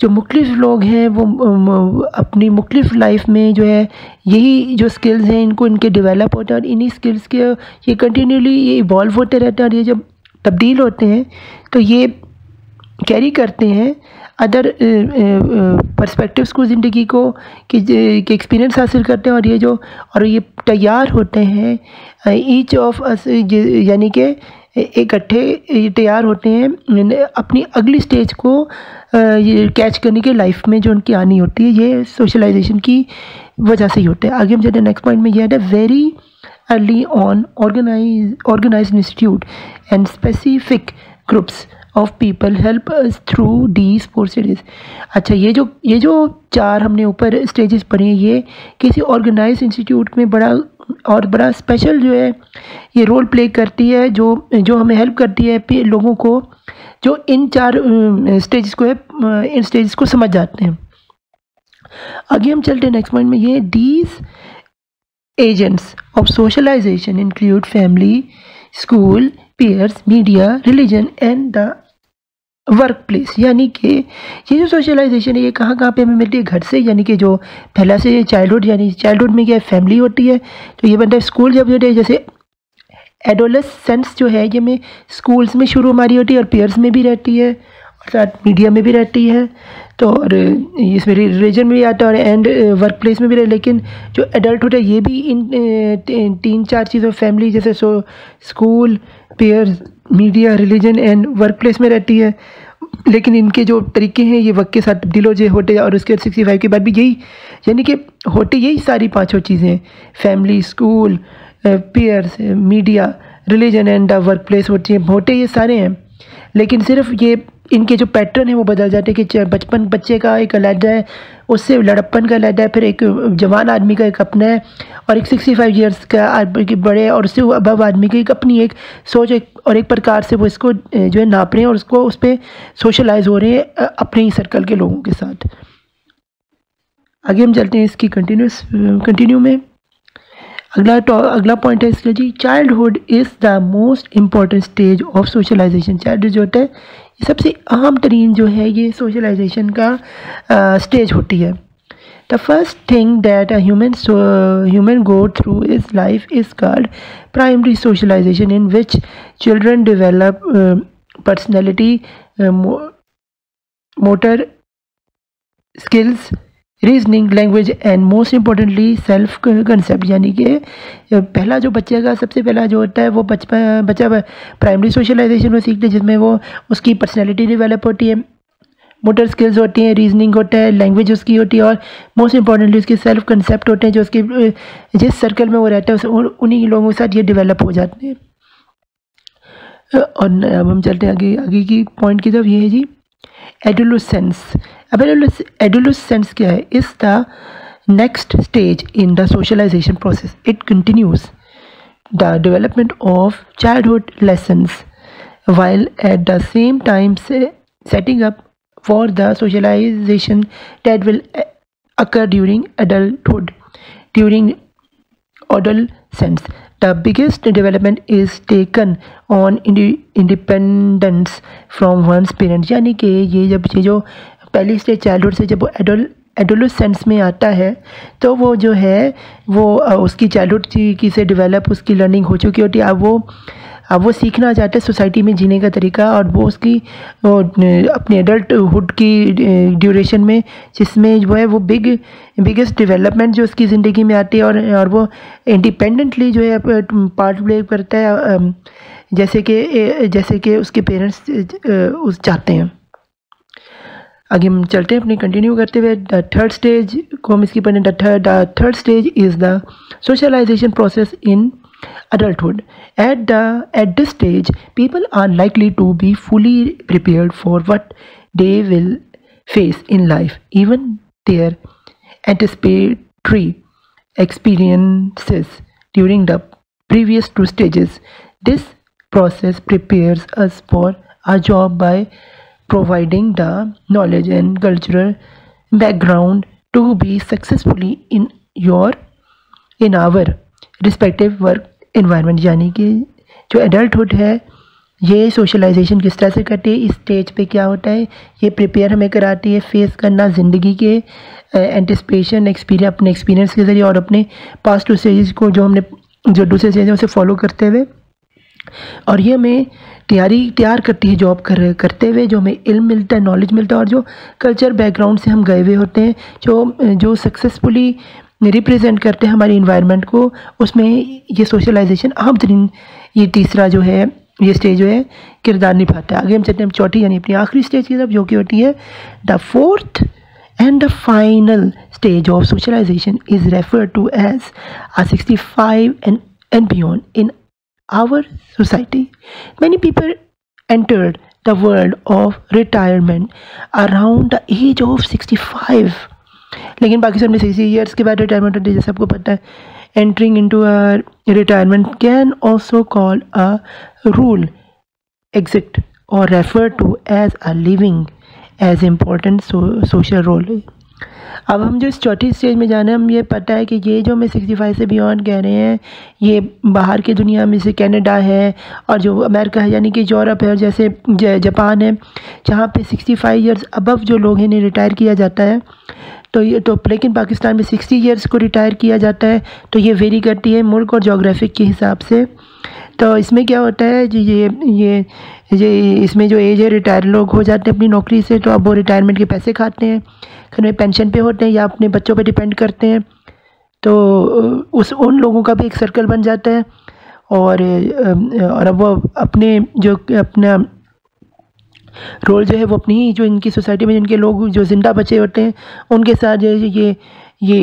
जो मुख्तलिफ़ लोग हैं वो अपनी मुख्तलिफ़ लाइफ में जो है यही जो स्किल्स हैं इनको इनके डेवलप होते हैं, और इन्हीं स्किल्स के ये कंटिन्यूली ये इवॉल्व होते रहते हैं, और ये जब तब्दील होते हैं तो ये कैरी करते हैं अदर पर्सपेक्टिव्स को, ज़िंदगी को, कि एक्सपीरियंस हासिल करते हैं, और ये तैयार होते हैं ईच ऑफ अस, यानी कि इकट्ठे तैयार होते हैं अपनी अगली स्टेज को ये कैच करने के लाइफ में जो उनकी आनी होती है। ये सोशलाइजेशन की वजह से ही होता है। आगे हम चलते हैं नेक्स्ट पॉइंट में। ये है very early on organized institute and specific groups of people help us through these 4 stages. अच्छा, ये जो 4 हमने ऊपर स्टेजेस पढ़े हैं ये किसी ऑर्गेनाइज इंस्टीट्यूट में बड़ा स्पेशल जो है ये रोल प्ले करती है, जो हमें हेल्प करती है लोगों को जो इन 4 स्टेजेस को है, इन स्टेजेस को समझ जाते हैं। आगे हम चलते हैं नेक्स्ट पॉइंट में। ये these agents of socialization include family, school, peers, media, religion and the work place. यानी कि ये जो सोशलाइजेशन है ये कहाँ पे हमें मिलती है? घर से, यानी कि जो पहला से चाइल्डहुड, यानी चाइल्डहुड में क्या फैमिली होती है, तो ये बनता है स्कूल जब होते हैं, जैसे एडोलेसेंस जो है ये में स्कूल्स में शुरू हमारी होती है और पेयर्स में भी रहती है और साथ मीडिया में भी रहती है, तो और इसमें रिलीजन में भी आता है और एंड वर्क प्लेस में भी रहे। लेकिन जो एडल्टहुड है ये भी इन 3-4 चीज़ों, फैमिली जैसे school, pairs, media, religion and work place में रहती है। लेकिन इनके जो तरीके हैं ये वक्त के साथ तब्दील हो होते और उसके 65 के बाद भी यही, यानी कि होते यही सारी 5 चीज़ें, family, school, pairs, media, religion and work place होते ये सारे हैं। लेकिन सिर्फ ये इनके जो पैटर्न है वो बदल जाते हैं कि बचपन बच्चे का एक अलग है, उससे लड़प्पन का अलग है, फिर एक जवान आदमी का एक अपना है, और एक 65 ईयर्स का बड़े और उससे अबव आदमी की एक अपनी एक सोच और एक प्रकार से वो इसको जो है नाप रहे हैं और उसको उस पर सोशलाइज हो रहे हैं अपने ही सर्कल के लोगों के साथ। आगे हम चलते हैं इसकी कंटिन्यू में। अगला पॉइंट है इसका जी, childhood is the most important stage of socialisation. Childhood जो होता है ये सबसे अहम तरीन जो है ये सोशलाइजेशन का स्टेज होती है। The first thing that a human go through is life is called primary socialization, in which children develop personality, motor skills, reasoning, language and most importantly self concept. यानी कि पहला जो बच्चे का सबसे पहला जो होता है वो बच्चा प्राइमरी सोशलाइजेशन में सीखते हैं, जिसमें वो उसकी पर्सनैलिटी डेवलप होती है, मोटर स्किल्स होती हैं, रीजनिंग होता है, लैंग्वेज उसकी होती है और मोस्ट इंपॉर्टेंटली उसके सेल्फ कंसेप्ट होते हैं, जो उसके जिस सर्कल में वो रहता है उन्हीं लोगों के साथ ये डेवलप हो जाते हैं। और अब हम चलते हैं आगे की पॉइंट की तरफ। ये है जी एडोलेसेंस। अब एडोलेसेंस क्या है? Is the next stage in the socialization process. It continues the development of childhood lessons while at the same time setting up for the socialization that will occur during adulthood. During adolescence, the biggest development is taken on independence from one's parents। यानी कि ये जो पहली stage childhood से जब adolescence में आता है तो वो जो है वो उसकी चाइल्डहुड की से डेवलप उसकी लर्निंग हो चुकी होती है। अब वो सीखना चाहते हैं सोसाइटी में जीने का तरीका, और वो उसकी अपनी एडल्टहुड की ड्यूरेशन में जिसमें जो है वो बिगेस्ट डेवलपमेंट जो उसकी ज़िंदगी में आती है, और वो इंडिपेंडेंटली जो है पार्ट प्ले करता है जैसे कि उसके पेरेंट्स उस चाहते हैं। आगे हम चलते हैं अपने कंटिन्यू करते हुए। द थर्ड स्टेज को हम इसकी पढ़ें। The third stage is the socialization process in adulthood. At this stage, people are likely to be fully prepared for what they will face in life, even their anticipatory experiences during the previous two stages. This process prepares us for our job by providing the knowledge and cultural background to be successfully in our respective work environment. यानी कि जो adulthood है ये socialisation किस तरह से करती है, इस स्टेज पे क्या होता है, ये प्रिपेयर हमें कराती है फेस करना ज़िंदगी के एंटिसिपेशन अपने एक्सपीरियंस के ज़रिए और अपने पास्ट टू स्टेज को जो दूसरे स्टेज है उसे फॉलो करते हुए, और ये हमें तैयार करती है जॉब करते हुए, जो हमें इल्म मिलता है, नॉलेज मिलता है, और जो कल्चर बैकग्राउंड से हम गए हुए होते हैं जो सक्सेसफुली रिप्रेजेंट करते हैं हमारी इन्वायरमेंट को, उसमें ये सोशलाइजेशन अहम तरीन ये तीसरा जो है ये स्टेज जो है किरदार निभाता है। आगे हम चलते हैं चौथी यानी अपनी आखिरी स्टेज की तरफ, जो कि होती है the fourth and the final stage of socialization is referred to as 65 and beyond in our society. Many people entered the world of retirement around the age of 65, लेकिन पाकिस्तान में 60 ईयर्स के बाद रिटायरमेंट होती है, जैसे आपको पता है। Entering into a retirement can also called a role exit और refer to as a living as important social role. अब हम जो इस चौथी स्टेज में जाना है, हम ये पता है कि ये जो हमें 65 से बियॉन्ड कह रहे हैं ये बाहर की दुनिया में से कनाडा है और जो अमेरिका है यानी कि यूरोप है, जैसे जापान है, जहाँ पे 65 ईयर्स अबव जो लोग हैं इन्हें रिटायर किया जाता है। लेकिन पाकिस्तान में 60 ईयर्स को रिटायर किया जाता है, तो ये वेरी करती है मुल्क और जोग्राफिक के हिसाब से। तो इसमें क्या होता है जी, ये इसमें जो एज है रिटायर लोग हो जाते हैं अपनी नौकरी से, तो अब वो रिटायरमेंट के पैसे खाते हैं, फिर पेंशन पे होते हैं या अपने बच्चों पे डिपेंड करते हैं, तो उन लोगों का भी एक सर्कल बन जाता है। और अब वो अपना रोल जो है वो अपनी जो इनकी सोसाइटी में जिनके लोग जो ज़िंदा बचे होते हैं उनके साथ जो ये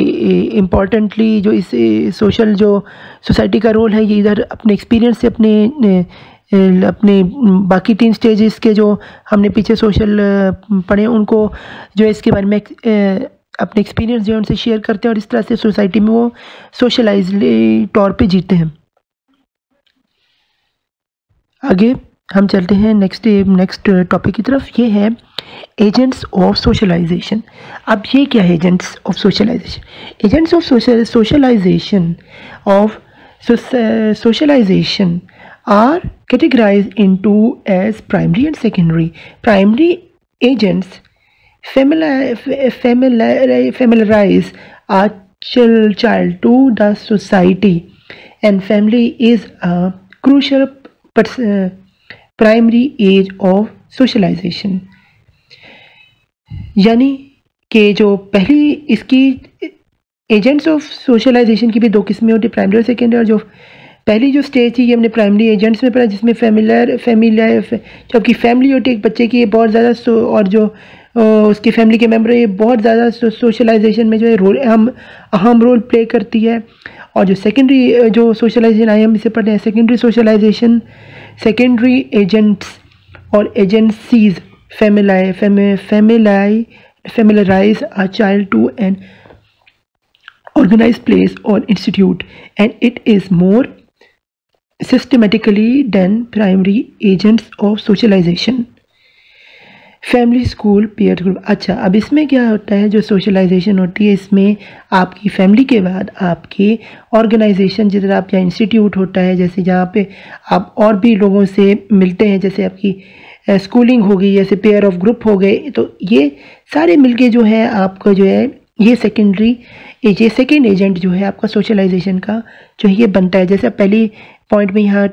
इम्पॉर्टेंटली जो इस सोशल जो सोसाइटी का रोल है, ये इधर अपने एक्सपीरियंस से अपने बाकी 3 स्टेजेस के जो हमने पीछे सोशल पढ़े उनको जो है इसके बारे में अपने एक्सपीरियंस जो है उनसे शेयर करते हैं, और इस तरह से सोसाइटी में वो सोशलाइज तौर पे जीते हैं। आगे हम चलते हैं नेक्स्ट टॉपिक की तरफ। ये है एजेंट्स ऑफ सोशलाइजेशन। अब ये क्या है agents of socialization? Agents of socialization are categorized into as primary and secondary. Primary agents familiarize a child to the society, and family is a crucial primary age of socialization. यानी कि जो पहली इसकी agents of socialisation की भी दो किस्में होती है, प्राइमरी और सेकेंडरी। और जो पहली जो स्टेज थी ये हमने प्राइमरी एजेंट्स में पढ़ा, जिसमें फैमिलियर जबकि फैमिली होती है एक बच्चे की बहुत ज़्यादा और जो उसकी फैमिली के मेम्बर ये बहुत ज़्यादा सोशलाइजेशन में जो है अहम रोल प्ले करती है। और जो सेकेंडरी जो सोशलाइजेशन आई हम इसे पढ़ते हैं सेकेंडरी सोशलाइजेशन। सेकेंडरी एजेंट्स और agencies familiarize a child to an organized place or institute, and it is more systematically than primary agents of socialization. Family, school, peer group. अच्छा, अब इसमें क्या होता है, जो सोशलाइजेशन होती है इसमें आपकी फैमिली के बाद आपके ऑर्गेनाइजेशन जिधर आप या इंस्टीट्यूट होता है, जैसे जहाँ पे आप और भी लोगों से मिलते हैं, जैसे आपकी स्कूलिंग हो गई, जैसे पेयर ऑफ ग्रुप हो गए, तो ये सारे मिलके जो है आपका जो है ये सेकेंड एजेंट जो है आपका सोशलाइजेशन का जो है ये बनता है। जैसे आप पहली पॉइंट में यहाँ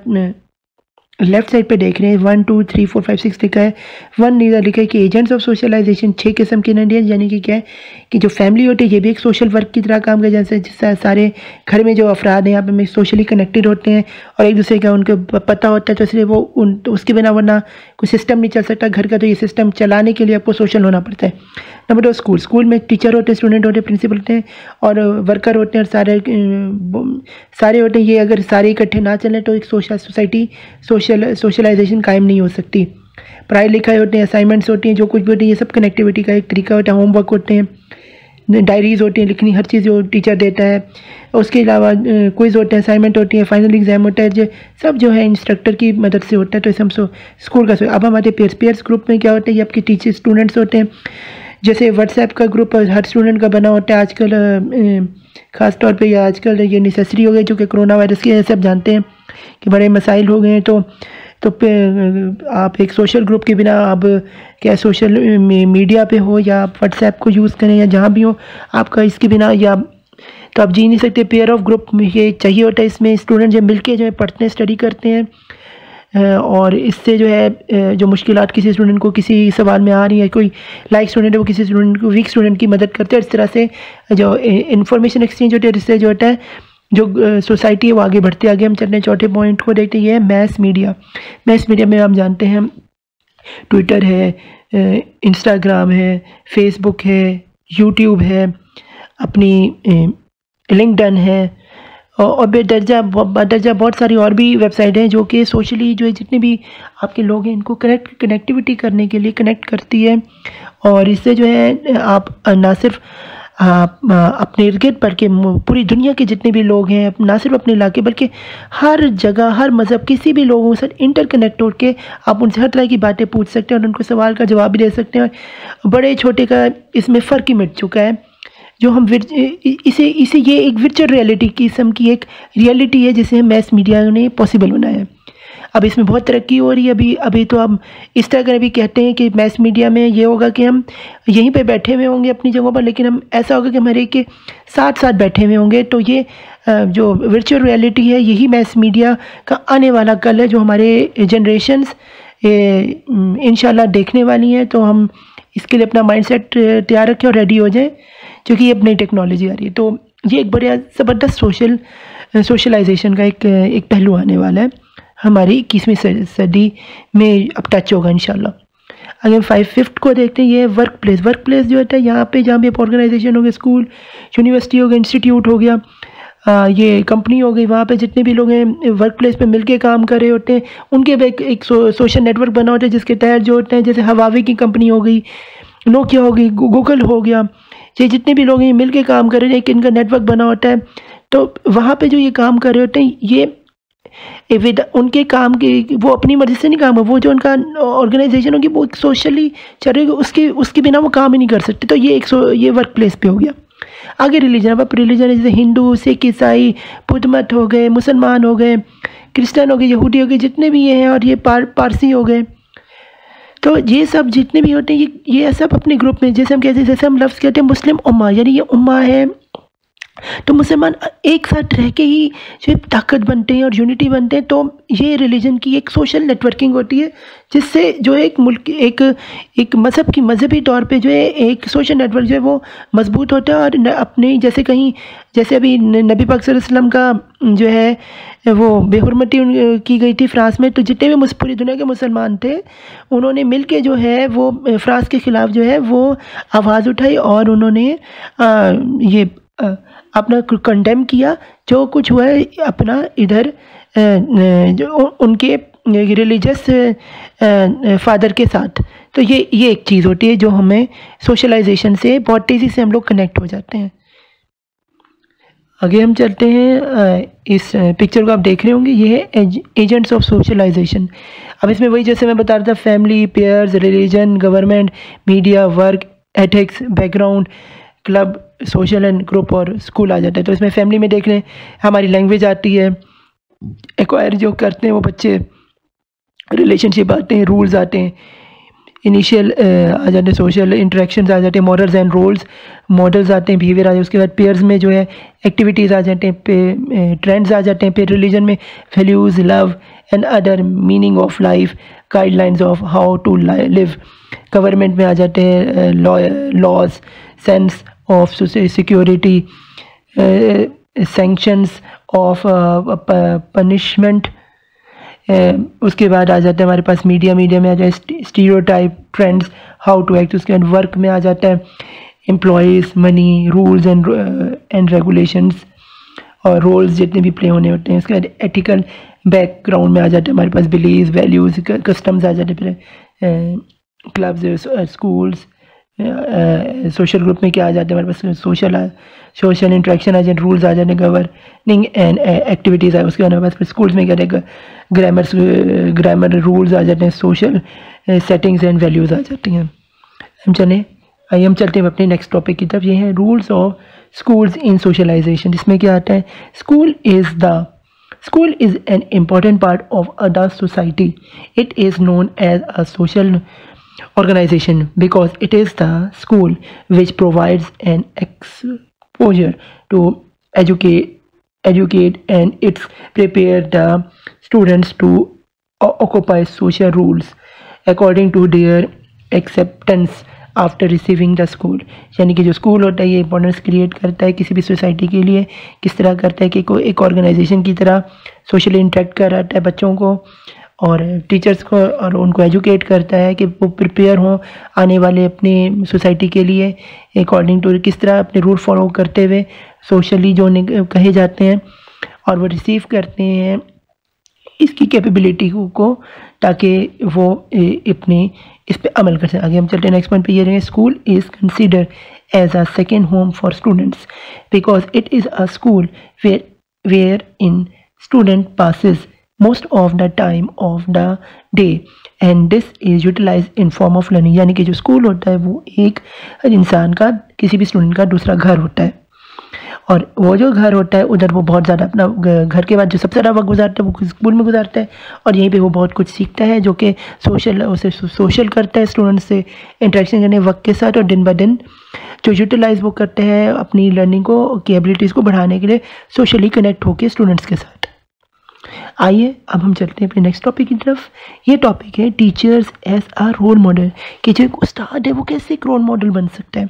लेफ्ट साइड पे देख रहे हैं 1 2 3 4 5 6 लिखा है। 1 लिखा है कि एजेंट्स ऑफ सोशलाइजेशन 6 किस्म के इंडियन, यानी कि क्या है कि जो फैमिली होती है ये भी एक सोशल वर्क की तरह काम करते हैं। जैसे जिस सारे घर में जो अफराद हैं यहाँ पे सोशली कनेक्टेड होते हैं और एक दूसरे का उनको पता होता है, तो इसलिए वो तो उसके बिना वरना कोई सिस्टम नहीं चल सकता घर का, तो ये सिस्टम चलाने के लिए आपको सोशल होना पड़ता है। नंबर 2 स्कूल में टीचर होते हैं, स्टूडेंट होते हैं, प्रिंसिपल होते हैं और वर्कर होते हैं, और सारे होते हैं। ये अगर सारे इकट्ठे ना चलें तो एक सोसाइटी सोशलाइजेशन कायम नहीं हो सकती। पढ़ाई लिखाई होते हैं, असाइनमेंट्स होती हैं, जो कुछ भी होती है ये सब कनेक्टिविटी का एक तरीका होता है। होमवर्क होते हैं, डायरीज होती हैं लिखनी, हर चीज़ जो टीचर देता है। उसके अलावा क्विज़ होते हैं, असाइनमेंट होती है, फाइनल एग्जाम होता है, जो सब जो है इंस्ट्रक्टर की मदद से होता है। तो इसे हम स्कूल का अब हमारे पेयर्स ग्रुप में क्या होता है, ये आपके टीचर स्टूडेंट्स होते हैं। जैसे व्हाट्सएप का ग्रुप हर स्टूडेंट का बना होता है आजकल, ख़ास तौर पे आजकल ये नेसेसरी हो गई, चूँकि कोरोना वायरस की सब जानते हैं कि बड़े मसाइल हो गए हैं। तो आप एक सोशल ग्रुप के बिना अब क्या सोशल मीडिया पे हो या आप व्हाट्सएप को यूज़ करें या जहाँ भी हो, आपका इसके बिना या तो आप जी नहीं सकते। पेयर ऑफ ग्रुप में ये चाहिए होता है, इसमें स्टूडेंट जो मिलके जो है पढ़ते हैं, स्टडी करते हैं, और इससे जो है जो मुश्किलात किसी स्टूडेंट को किसी सवाल में आ रही है, कोई लाइक स्टूडेंट है वो किसी स्टूडेंट को वीक स्टूडेंट की मदद करते हैं। इस तरह से जो इन्फॉर्मेशन एक्सचेंज होता है, जिससे जो होता है जो सोसाइटी है वो आगे बढ़ती है। आगे हम चलते हैं चौथे पॉइंट को देखते हैं, ये है मैस मीडिया। मैस मीडिया में हम जानते हैं ट्विटर है, इंस्टाग्राम है, फेसबुक है, यूट्यूब है, अपनी लिंक्डइन है और बेदर्जा बहुत सारी और भी वेबसाइट हैं जो कि सोशली जो है जितने भी आपके लोग हैं इनको कनेक्टिविटी करने के लिए कनेक्ट करती है। और इससे जो है आप ना सिर्फ अपने इर्द गिर्द बल्कि पूरी दुनिया के जितने भी लोग हैं, ना सिर्फ अपने इलाके बल्कि हर जगह हर मज़हब किसी भी लोगों से इंटरकनेक्ट होकर आप उनसे हर तरह की बातें पूछ सकते हैं और उनको सवाल का जवाब भी दे सकते हैं। बड़े छोटे का इसमें फ़र्क ही मिट चुका है। जो हम इसे ये एक वर्चुअल रियलिटी किस्म की एक रियलिटी है जिसे मैस मीडिया ने पॉसिबल बनाया है। अब इसमें बहुत तरक्की हो रही है। अभी तो हम इस तरह का भी कहते हैं कि मैस मीडिया में ये होगा कि हम यहीं पे बैठे हुए होंगे अपनी जगहों पर, लेकिन हम ऐसा होगा कि हम हर एक के साथ बैठे हुए होंगे। तो ये जो वर्चुअल रियलिटी है यही मैस मीडिया का आने वाला कल है, जो हमारे जनरेशन्स इंशाल्लाह देखने वाली हैं। तो हम इसके लिए अपना माइंडसेट तैयार रखें और रेडी हो जाएं, क्योंकि ये अब नई टेक्नोलॉजी आ रही है। तो ये एक बड़ा ज़बरदस्त सोशलाइजेशन का एक पहलू आने वाला है, हमारी 21वीं सदी में अब टच होगा इंशाल्लाह। अगर 5th को देखते हैं, ये वर्क प्लेस जो होता है यहाँ पे जहाँ भी ऑर्गेनाइजेशन हो गए, स्कूल यूनिवर्सिटी हो गया, इंस्टीट्यूट हो गया, ये कंपनी हो गई, वहाँ पे जितने भी लोग हैं वर्क प्लेस पे मिलके काम कर रहे होते हैं, उनके भी एक सोशल नेटवर्क बना होता है जिसके तहत जो होते हैं, जैसे हवावी की कंपनी हो गई, नोकिया हो गई, गूगल हो गया, ये जितने भी लोग हैं मिल के काम कर रहे हैं, एक इनका नेटवर्क बना होता है। तो वहाँ पे जो ये काम कर रहे होते हैं ये विद उनके काम की, वो अपनी मर्ज़ी से नहीं काम है, वो जो उनका ऑर्गेनाइजेशन होगी वो सोशली चलेगी, उसके बिना वो काम ही नहीं कर सकते। तो ये ये वर्क प्लेस पे हो गया। आगे रिलीजन, अब आप रिलीजन जैसे हिंदू, सिख, ईसाई, बुद्ध मत हो गए, मुसलमान हो गए, क्रिश्चियन हो गए, यहूदी हो गए, जितने भी ये हैं, और ये पारसी हो गए। तो ये सब जितने भी होते हैं ये सब अपने ग्रुप में, जैसे हम कहते हैं, जैसे हम लफ्ज़ कहते हैं मुस्लिम उम्मा, यानी ये उम्मा है। तो मुसलमान एक साथ रह के ही जो ताकत बनते हैं और यूनिटी बनते हैं। तो ये रिलीजन की एक सोशल नेटवर्किंग होती है, जिससे जो एक मुल्क एक मज़हब की मजहबी तौर पे जो है एक सोशल नेटवर्क जो है वो मजबूत होता है। और अपने जैसे कहीं, जैसे अभी नबी पाक सल्लल्लाहु अलैहि वसल्लम का जो है वो बेहुरमती की गई थी फ्रांस में, तो जितने भी पूरी दुनिया के मुसलमान थे उन्होंने मिल के जो है वो फ्रांस के ख़िलाफ़ जो है वो आवाज़ उठाई, और उन्होंने ये अपना कंडेम किया जो कुछ हुआ है अपना इधर जो उनके रिलीजियस फादर के साथ। तो ये एक चीज़ होती है जो हमें सोशलाइजेशन से बहुत तेज़ी से हम लोग कनेक्ट हो जाते हैं। आगे हम चलते हैं, इस पिक्चर को आप देख रहे होंगे, ये है एजेंट्स ऑफ सोशलाइजेशन। अब इसमें वही जैसे मैं बता रहा था, family, pairs, religion, government, media, work, ethics, background, club, social and group और स्कूल आ जाता है। तो इसमें फैमिली में देख लें, हमारी लैंग्वेज आती है, एक्वायर जो करते हैं वो बच्चे, रिलेशनशिप आते हैं, रूल्स आते हैं, इनिशियल आ जाते हैं, सोशल इंटरेक्शंस आ जाते हैं, मॉरल्स एंड रोल्स मॉडल्स आते हैं, बिहेवियर आ जाए। उसके बाद पेयर्स में जो है एक्टिविटीज़ आ जाते हैं, ट्रेंड्स आ जाते हैं। फिर रिलीजन में values, love and other meaning of life, guidelines of how to live. Government में आ जाते हैं laws, sense of security, sanctions of punishment. उसके बाद आ जाता है हमारे पास मीडिया में आ जाए stereotype, trends, how to act. उसके बाद वर्क में आ जाता है employees, money, rules and regulations और रोल्स जितने भी प्ले होने होते हैं। उसके बाद एथिकल बैकग्राउंड में आ जाता है हमारे पास बिलीव्स, वैल्यूज़, कस्टम्स आ जाते हैं। फिर क्लब्स, स्कूल्स, सोशल ग्रुप में क्या आ जाता है हमारे पास, सोशल इंटरेक्शन आ जाए, रूल्स आ जाते हैं, गवर्निंग एंड एक्टिविटीज़ आए। उसके बाद हमारे पास स्कूल्स में क्या रहेगा, ग्रामर रूल्स आ जाते हैं, सोशल सेटिंग्स एंड वैल्यूज़ आ जाती हैं। हम चलते हैं अपने नेक्स्ट टॉपिक की तरफ। ये है rules of schools in socialization. जिसमें क्या आता है, school is an important part of the society. It is known as a social organization because it is the school which provides an exposure to educate and it's prepare the students to occupy social rules according to their acceptance after receiving the school. यानी कि जो school होता है ये importance create करता है किसी भी सोसाइटी के लिए। किस तरह करता है कि कोई एक ऑर्गेनाइजेशन की तरह सोशली इंटरेक्ट कराता है बच्चों को और टीचर्स को, और उनको एजुकेट करता है कि वो प्रिपेयर हों आने वाले अपनी सोसाइटी के लिए अकॉर्डिंग टू किस तरह अपने रूल फॉलो करते हुए सोशली जो कहे जाते हैं, और वो रिसीव करते हैं इसकी कैपेबिलिटी को ताकि वो अपने इस पे अमल कर सकें। आगे हम चलते हैं नेक्स्ट पॉइंट पे। ये रहेंगे, school is consider as a second home for students because it is a school wherein student passes most of the time of the day and this is utilized in form of learning। यानी कि जो school होता है वो एक इंसान का, किसी भी स्टूडेंट का दूसरा घर होता है, और वो जो घर होता है उधर वो बहुत ज़्यादा अपना घर के बाद जो सबसे ज़्यादा वक्त गुजारता है वो स्कूल में गुजारता है, और यहीं पे वो बहुत कुछ सीखता है जो कि सोशल करता है, स्टूडेंट से इंटरेक्शन करने वक्त के साथ, और दिन ब दिन जो यूटिलाइज वो करते हैं अपनी लर्निंग को, की एबिलिटीज़ को बढ़ाने के लिए सोशली कनेक्ट होकर स्टूडेंट्स के साथ। आइए अब हम चलते हैं अपने नेक्स्ट टॉपिक की तरफ। ये टॉपिक है टीचर्स एज आ रोल मॉडल, कि जो एक उस्ताद है वो कैसे एक रोल मॉडल बन सकता है।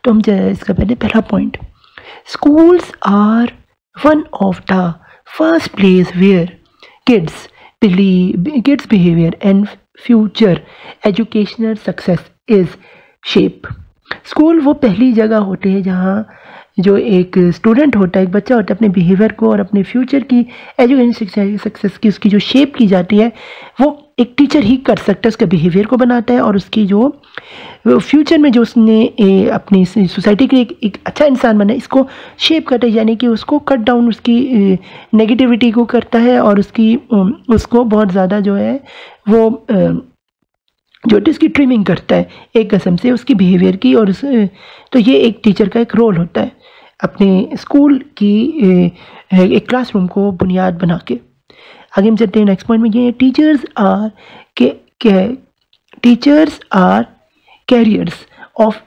तो हम इसका पहला point, schools are one of the first place where kids behavior and future educational success is shape. School वो पहली जगह होती है जहाँ जो एक स्टूडेंट होता है, एक बच्चा होता है, अपने बिहेवियर को और अपने फ्यूचर की एजुकेशन सक्सेस की उसकी जो शेप की जाती है वो एक टीचर ही कर सकता है। उसका बिहेवियर को बनाता है और उसकी जो फ्यूचर में जो उसने अपनी सोसाइटी के लिए एक अच्छा इंसान बना है इसको शेप करता है, यानी कि उसको कट डाउन उसकी नेगेटिविटी को करता है और उसको बहुत ज़्यादा जो है वो जो इसकी ट्रिमिंग करता है एक किस्म से उसकी बिहेवियर की। और तो ये एक टीचर का एक रोल होता है अपने स्कूल की एक क्लासरूम को बुनियाद बना के। आगे हम चलते हैं नेक्स्ट पॉइंट में। ये teachers are carriers of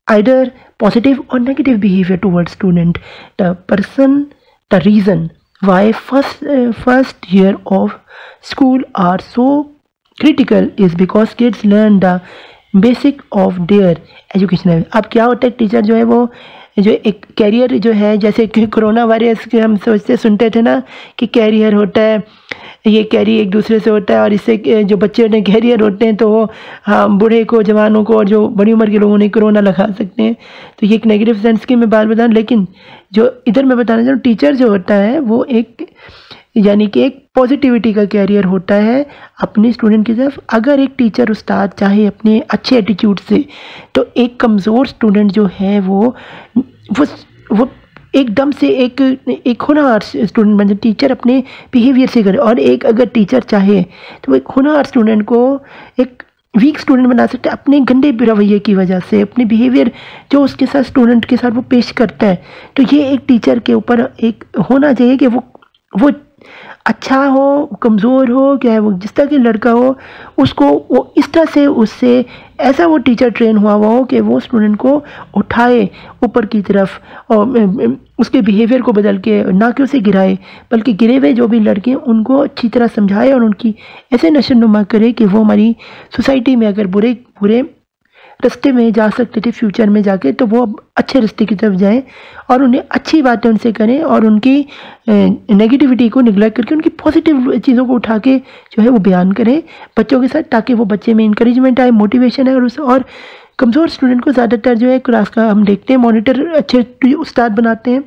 either positive और negative behaviour towards student. The reason why first year of school are so critical is because kids learn the basic of their education। अब क्या होता है, teacher जो है वो जो एक कैरियर जो है, जैसे कि कोरोना वायरस के हम सुनते थे ना कि कैरियर होता है, ये कैरी एक दूसरे से होता है और इससे जो बच्चे होते हैं कैरियर होते हैं तो वो बूढ़े को, जवानों को और जो बड़ी उम्र के लोगों ने कोरोना लगा सकते हैं। तो ये एक नेगेटिव सेंस की मैं बात बता रहा हूँ, लेकिन जो इधर मैं बताना चाह रहा हूँ टीचर जो होता है वो एक यानी कि एक पॉजिटिविटी का कैरियर होता है अपने स्टूडेंट की तरफ। अगर एक टीचर उस्ताद चाहे अपने अच्छे एटीट्यूड से, तो एक कमज़ोर स्टूडेंट जो है वो एकदम से एक होनहार स्टूडेंट बन जाए, टीचर अपने बिहेवियर से करे। और एक अगर टीचर चाहे तो एक होनहार स्टूडेंट को एक वीक स्टूडेंट बना सकते हैं अपने गंदे रवैये की वजह से, अपने बिहेवियर जो उसके साथ स्टूडेंट के साथ वो पेश करता है। तो ये एक टीचर के ऊपर एक होना चाहिए कि वो अच्छा हो, कमज़ोर हो, क्या है वो जिस तरह के लड़का हो, उसको वो इस तरह से उससे ऐसा वो टीचर ट्रेन हुआ हो कि वो स्टूडेंट को उठाए ऊपर की तरफ और उसके बिहेवियर को बदल के, ना कि उसे गिराए, बल्कि गिरे हुए जो भी लड़के हैं उनको अच्छी तरह समझाए और उनकी ऐसे नशोनुमा करे कि वो हमारी सोसाइटी में अगर बुरे रास्ते में जा सकते थे फ्यूचर में जाके, तो वो अच्छे रास्ते की तरफ जाएं और उन्हें अच्छी बातें उनसे करें और उनकी नेगेटिविटी को निगलेक्ट करके उनकी पॉजिटिव चीज़ों को उठा के जो है वो बयान करें बच्चों के साथ, ताकि वो बच्चे में इंकरेजमेंट आए, मोटिवेशन है। और कमज़ोर स्टूडेंट को ज़्यादातर जो है क्लास का हम देखते हैं मॉनिटर अच्छे उस्ताद बनाते हैं,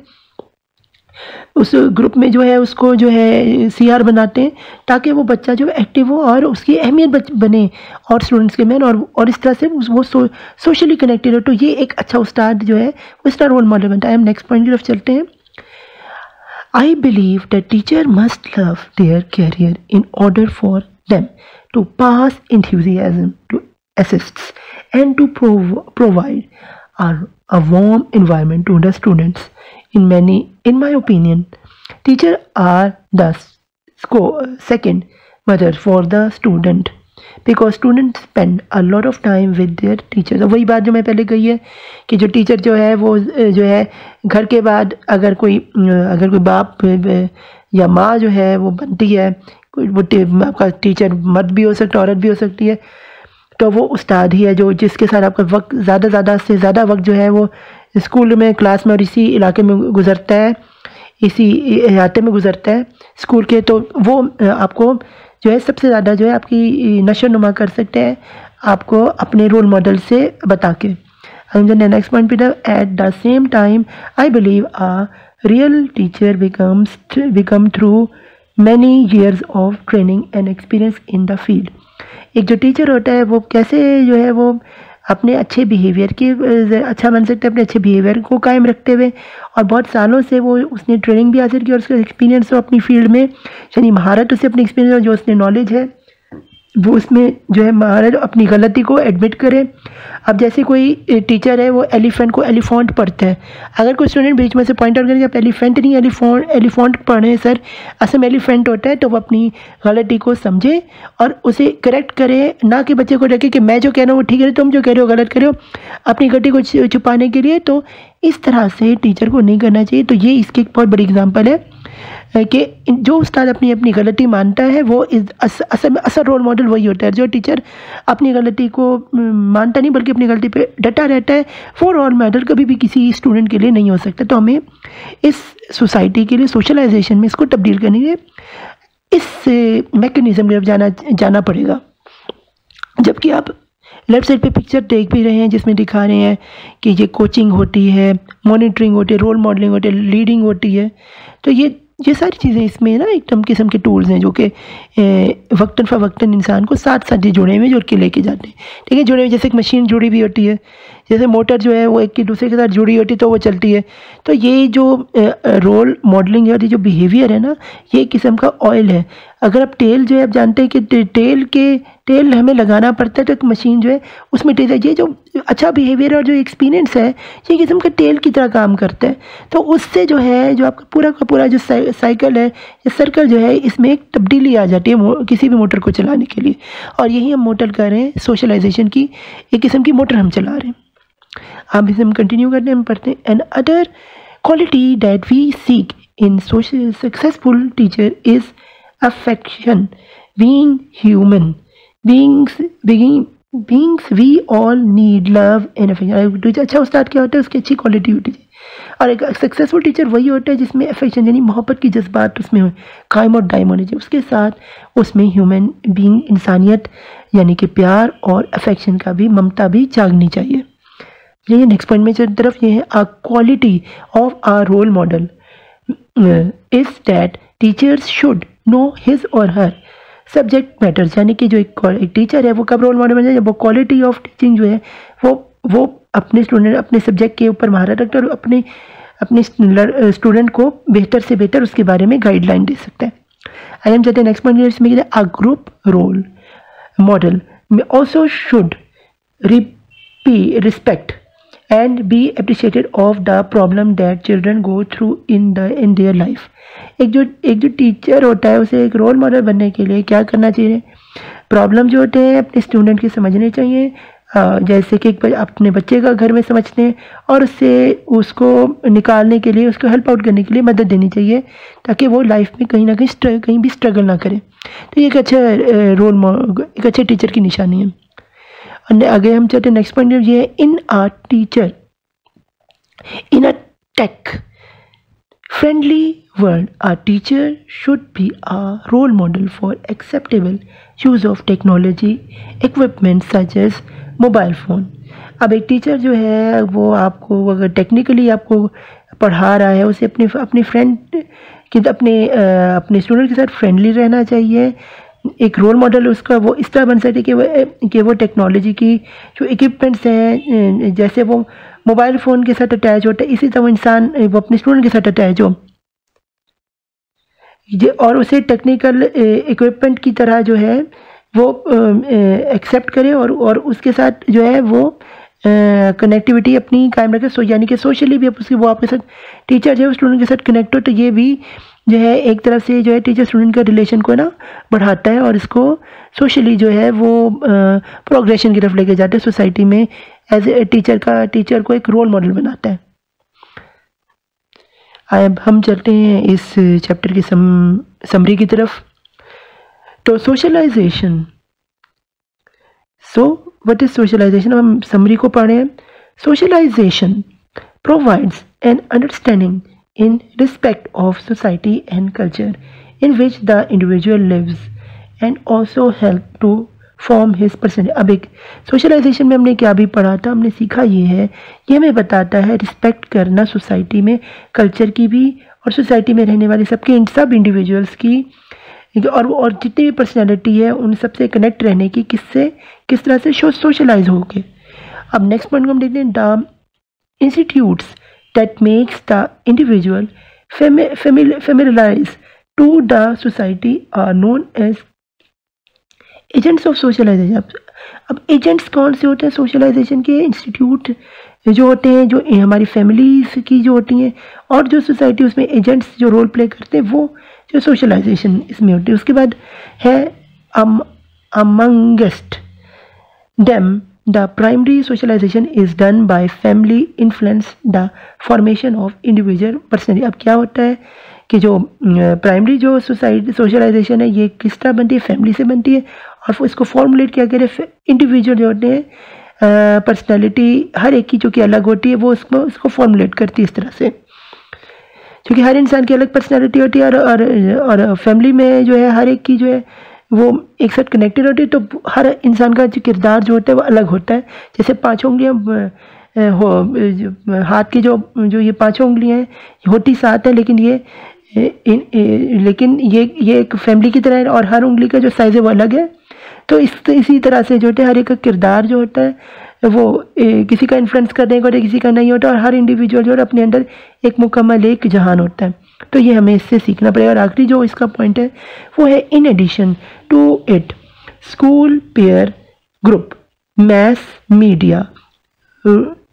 उस ग्रुप में जो है उसको जो है सीआर बनाते हैं ताकि वो बच्चा जो एक्टिव हो और उसकी अहमियत बने और स्टूडेंट्स के में और इस तरह से वो सोशली कनेक्टेड हो। तो ये एक अच्छा उस्ताद जो है वो इसका रोल मॉडल बनता है। हम नेक्स्ट पॉइंट की तरफ चलते हैं। I believe that teacher must love their career in order for them to pass enthusiasm to assists and to provide a warm environment to the students. In my opinion, teachers are the second mother for the student because students spend a lot of time with their teachers। वही बात जो मैं पहले कही है कि जो teacher जो है वो जो है घर के बाद अगर कोई बाप या माँ जो है वो बनती है, वो आपका टीचर मर्द भी हो सकता है, औरत भी हो सकती है, तो वो उस्ताद ही है जो जिसके साथ आपका वक्त ज़्यादा से ज़्यादा वक्त जो है वो स्कूल में, क्लास में और इसी इलाके में गुजरता है, इसी इलाके में गुजरता है स्कूल के। तो वो आपको जो है सबसे ज़्यादा जो है आपकी नशोनुमा कर सकते हैं आपको अपने रोल मॉडल से बता के। नेक्स्ट पॉइंट पे at the same time I believe a real teacher become through many years of training and experience in the field. एक जो टीचर होता है वो कैसे जो है वो अपने अच्छे बिहेवियर की अच्छा बन सकते हैं, अपने अच्छे बिहेवियर को कायम रखते हुए, और बहुत सालों से वो उसने ट्रेनिंग भी हासिल की और उसका एक्सपीरियंस हो अपनी फील्ड में, यानी महारत उसे अपनी एक्सपीरियंस जो उसने नॉलेज है वो उसमें जो है महारत अपनी गलती को एडमिट करे। अब जैसे कोई टीचर है वो एलिफेंट को एलिफॉन्ट पढ़ता है, अगर कोई स्टूडेंट बीच में से पॉइंट आउट करें आप एलिफेंट नहीं एलिफॉन्ट पढ़ रहे हैं सर, असल में एलिफेंट होता है, तो वो अपनी गलती को समझे और उसे करेक्ट करे, ना कि बच्चे को रखे कि मैं जो कह रहा हूँ वो ठीक है, तुम जो कह रहे हो गलत कर रहे हो, अपनी गलती को छुपाने के लिए। तो इस तरह से टीचर को नहीं करना चाहिए। तो ये इसकी एक बहुत बड़ी एग्जाम्पल है कि जो उस्ताद अपनी गलती मानता है वो असल रोल मॉडल वही होता है। जो टीचर अपनी गलती को मानता नहीं बल्कि अपनी गलती पे डटा रहता है, वो रोल मॉडल कभी भी किसी स्टूडेंट के लिए नहीं हो सकता। तो हमें इस सोसाइटी के लिए सोशलाइजेशन में इसको तब्दील करने के लिए इस मैकेनिज्म की तरफ जाना पड़ेगा। जबकि आप लेफ्ट साइड पे पिक्चर देख भी रहे हैं जिसमें दिखा रहे हैं कि ये कोचिंग होती है, मॉनिटरिंग होती है, रोल मॉडलिंग होती है, लीडिंग होती है। तो ये सारी चीज़ें इसमें ना एकदम किस्म के टूल्स हैं जो कि वक्तन फ़वक्तन इंसान को साथ साथ जुड़े हुए जुड़ के लेके जाते हैं। ठीक है, जुड़े हुए जैसे एक मशीन जुड़ी हुई होती है, जैसे मोटर जो है वो एक दूसरे के साथ जुड़ी होती है तो वो चलती है। तो ये जो रोल मॉडलिंग है, जो बिहेवियर है ना, ये एक किस्म का ऑयल है। अगर आप तेल जो है आप जानते हैं कि तेल हमें लगाना पड़ता है तो एक मशीन जो है उसमें तेल है। ये जो अच्छा बिहेवियर और जो एक्सपीरियंस है ये किस्म का तेल की तरह काम करता है। तो उससे जो है जो आपका पूरा का पूरा जो साइकिल है, ये सर्कल जो है, इसमें एक तब्दीली आ जाती है किसी भी मोटर को चलाने के लिए। और यही हम मोटर कर रहे हैं, सोशलाइजेशन की एक किस्म की मोटर हम चला रहे हैं। अब इसे हम कंटिन्यू करते हैं, हम पढ़ते हैं। And other quality that we seek in social successful teacher is affection, being human beings we all need love and affection. अच्छा उस्ताद क्या होता है, उसकी अच्छी क्वालिटी होती है। और एक सक्सेसफुल टीचर वही होता है जिसमें अफेक्शन यानी मोहब्बत की जज्बात उसमें हो, कायम और दायम होने चाहिए। उसके साथ उसमें ह्यूमन बीइंग, इंसानियत यानी कि प्यार और अफेक्शन का भी, ममता भी जागनी चाहिए। ये नेक्स्ट पॉइंट में जो तरफ ये है, a quality of a role model is that teachers should know his और हर सब्जेक्ट मैटर्स। यानी कि जो एक टीचर है वो कब रोल मॉडल बन जाए, जब वो क्वालिटी ऑफ टीचिंग जो है वो अपने स्टूडेंट, अपने सब्जेक्ट के ऊपर महारत रखते हैं और अपने स्टूडेंट को बेहतर से बेहतर उसके बारे में गाइडलाइन दे सकते हैं। आइए हम जाते हैं नेक्स्ट पॉइंट में, a group role model also should respect and be appreciated of the problem that children go through in their life। एक जो टीचर होता है उसे एक रोल मॉडल बनने के लिए क्या करना चाहिए, प्रॉब्लम जो होते हैं अपने स्टूडेंट के समझने चाहिए। जैसे कि अपने बच्चे का घर में समझते हैं और उसको निकालने के लिए, उसको हेल्प आउट करने के लिए मदद देनी चाहिए ताकि वो लाइफ में कहीं ना कहीं भी स्ट्रगल ना करे। तो ये एक अच्छा एक अच्छे टीचर की निशानी है। और आगे हम चलते नेक्स्ट पॉइंट ये है, in a teacher in a tech friendly world a teacher should be a role model for acceptable use of technology equipment such as mobile phone. अब एक टीचर जो है वो आपको अगर टेक्निकली आपको पढ़ा रहा है, उसे अपने फ्रेंड कि अपने स्टूडेंट के साथ फ्रेंडली रहना चाहिए। एक रोल मॉडल उसका वो इस तरह बन सकती है कि वो टेक्नोलॉजी की जो इक्विपमेंट्स हैं, जैसे वो मोबाइल फ़ोन के साथ अटैच होता है, इसी तरह वो इंसान वो अपने स्टूडेंट के साथ अटैच हो और उसे टेक्निकल इक्विपमेंट की तरह जो है वो एक्सेप्ट करे और उसके साथ जो है वो कनेक्टिविटी अपनी कायम रखे। यानी कि सोशली भी वो आपके साथ टीचर जो है स्टूडेंट के साथ कनेक्ट हो। तो ये भी जो है एक तरफ से जो है टीचर स्टूडेंट का रिलेशन को ना बढ़ाता है और इसको सोशली जो है वो प्रोग्रेशन की तरफ लेके जाते हैं सोसाइटी में। एज ए टीचर को एक रोल मॉडल बनाता है। अब हम चलते हैं इस चैप्टर की समरी की तरफ। तो सोशलाइजेशन, व्हाट इज सोशलाइजेशन, हम समरी को पढ़े हैं। Socialization provides an understanding in respect of society and culture in which the individual lives and also help to form his personality। अब एक सोशलाइजेशन में हमने क्या भी पढ़ा था, हमने सीखा ये हमें बताता है रिस्पेक्ट करना सोसाइटी में, कल्चर की भी और सोसाइटी में रहने वाले सब इंडिविजुअल्स की और जितनी भी पर्सनैलिटी है उन सबसे कनेक्ट रहने की, किस तरह से सोशलाइज हो गए। अब नेक्स्ट पॉइंट को हम देखते हैं, the institutes that makes the individual familiarize to the society are known as agents of socialization। अब एजेंट्स कौन से होते हैं सोशलाइजेशन के, इंस्टीट्यूट जो होते हैं जो हमारी फैमिलीज की जो होती हैं और जो सोसाइटी उसमें एजेंट्स जो रोल प्ले करते हैं वो जो सोशलाइजेशन इसमें होती है। उसके बाद है amongst them the primary socialization is done by family influence the formation of individual personality। अब क्या होता है कि जो प्राइमरी जो सोशलाइजेशन है ये किस तरह बनती है, फैमिली से बनती है और इसको फॉर्मुलेट क्या करें इंडिविजुअल जो होते हैं पर्सनैलिटी हर एक की जो कि अलग होती है वो इसको फॉर्मुलेट करती है इस तरह से, क्योंकि हर इंसान की अलग पर्सनैलिटी होती है और फैमिली में जो है हर एक की जो है वो एक साथ कनेक्टेड होती है, तो हर इंसान का जो किरदार जो होता है वो अलग होता है। जैसे 5 उंगलियां हाथ की जो ये 5 उंगलियां हैं होती 7 है, लेकिन ये एक फैमिली की तरह है और हर उंगली का जो साइज़ है वो अलग है। तो इसी तरह से जो होता है हर एक का किरदार जो होता है वो किसी का इन्फ्लुएंस करने का किसी का नहीं होता, और हर इंडिविजुअल जो है अपने अंदर एक मुकम्मल एक जहान होता है। तो ये हमें इससे सीखना पड़ेगा। और आखिरी जो इसका पॉइंट है वो है in addition to it school, peer group, mass media,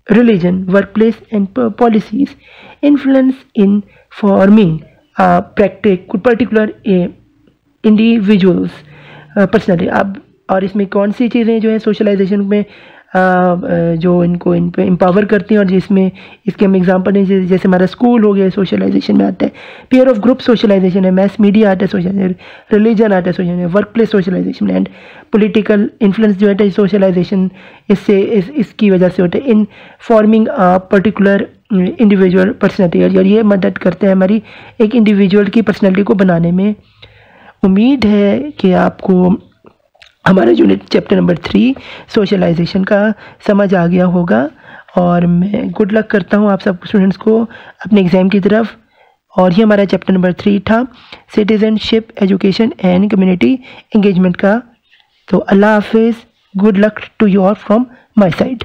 religion, workplace and policies influence in forming particular individuals personally। अब और इसमें कौन सी चीज़ें जो है सोशलाइजेशन में जो इनको इन पे एम्पावर करती हैं, और जिसमें इसके हम एग्जांपल हैं जैसे हमारा स्कूल हो गया सोशलाइजेशन में आता है, पेयर ऑफ ग्रुप सोशलाइजेशन है, मैस मीडिया आता है सोशलाइजेशन, रिलीजन आता है socialization, work place socialization and political influence जो है सोशलाइजेशन इसकी वजह से होता है in forming a particular individual personality. और ये मदद करते हैं हमारी एक इंडिविजुअल की पर्सनैलिटी को बनाने में। उम्मीद है कि आपको हमारा यूनिट चैप्टर नंबर 3 सोशलाइजेशन का समझ आ गया होगा, और मैं गुड लक करता हूँ आप सब स्टूडेंट्स को अपने एग्ज़ाम की तरफ। और ये हमारा चैप्टर नंबर 3 था, citizenship, education and community engagement का। तो अल्लाह हाफिज़, good luck to you all from my side.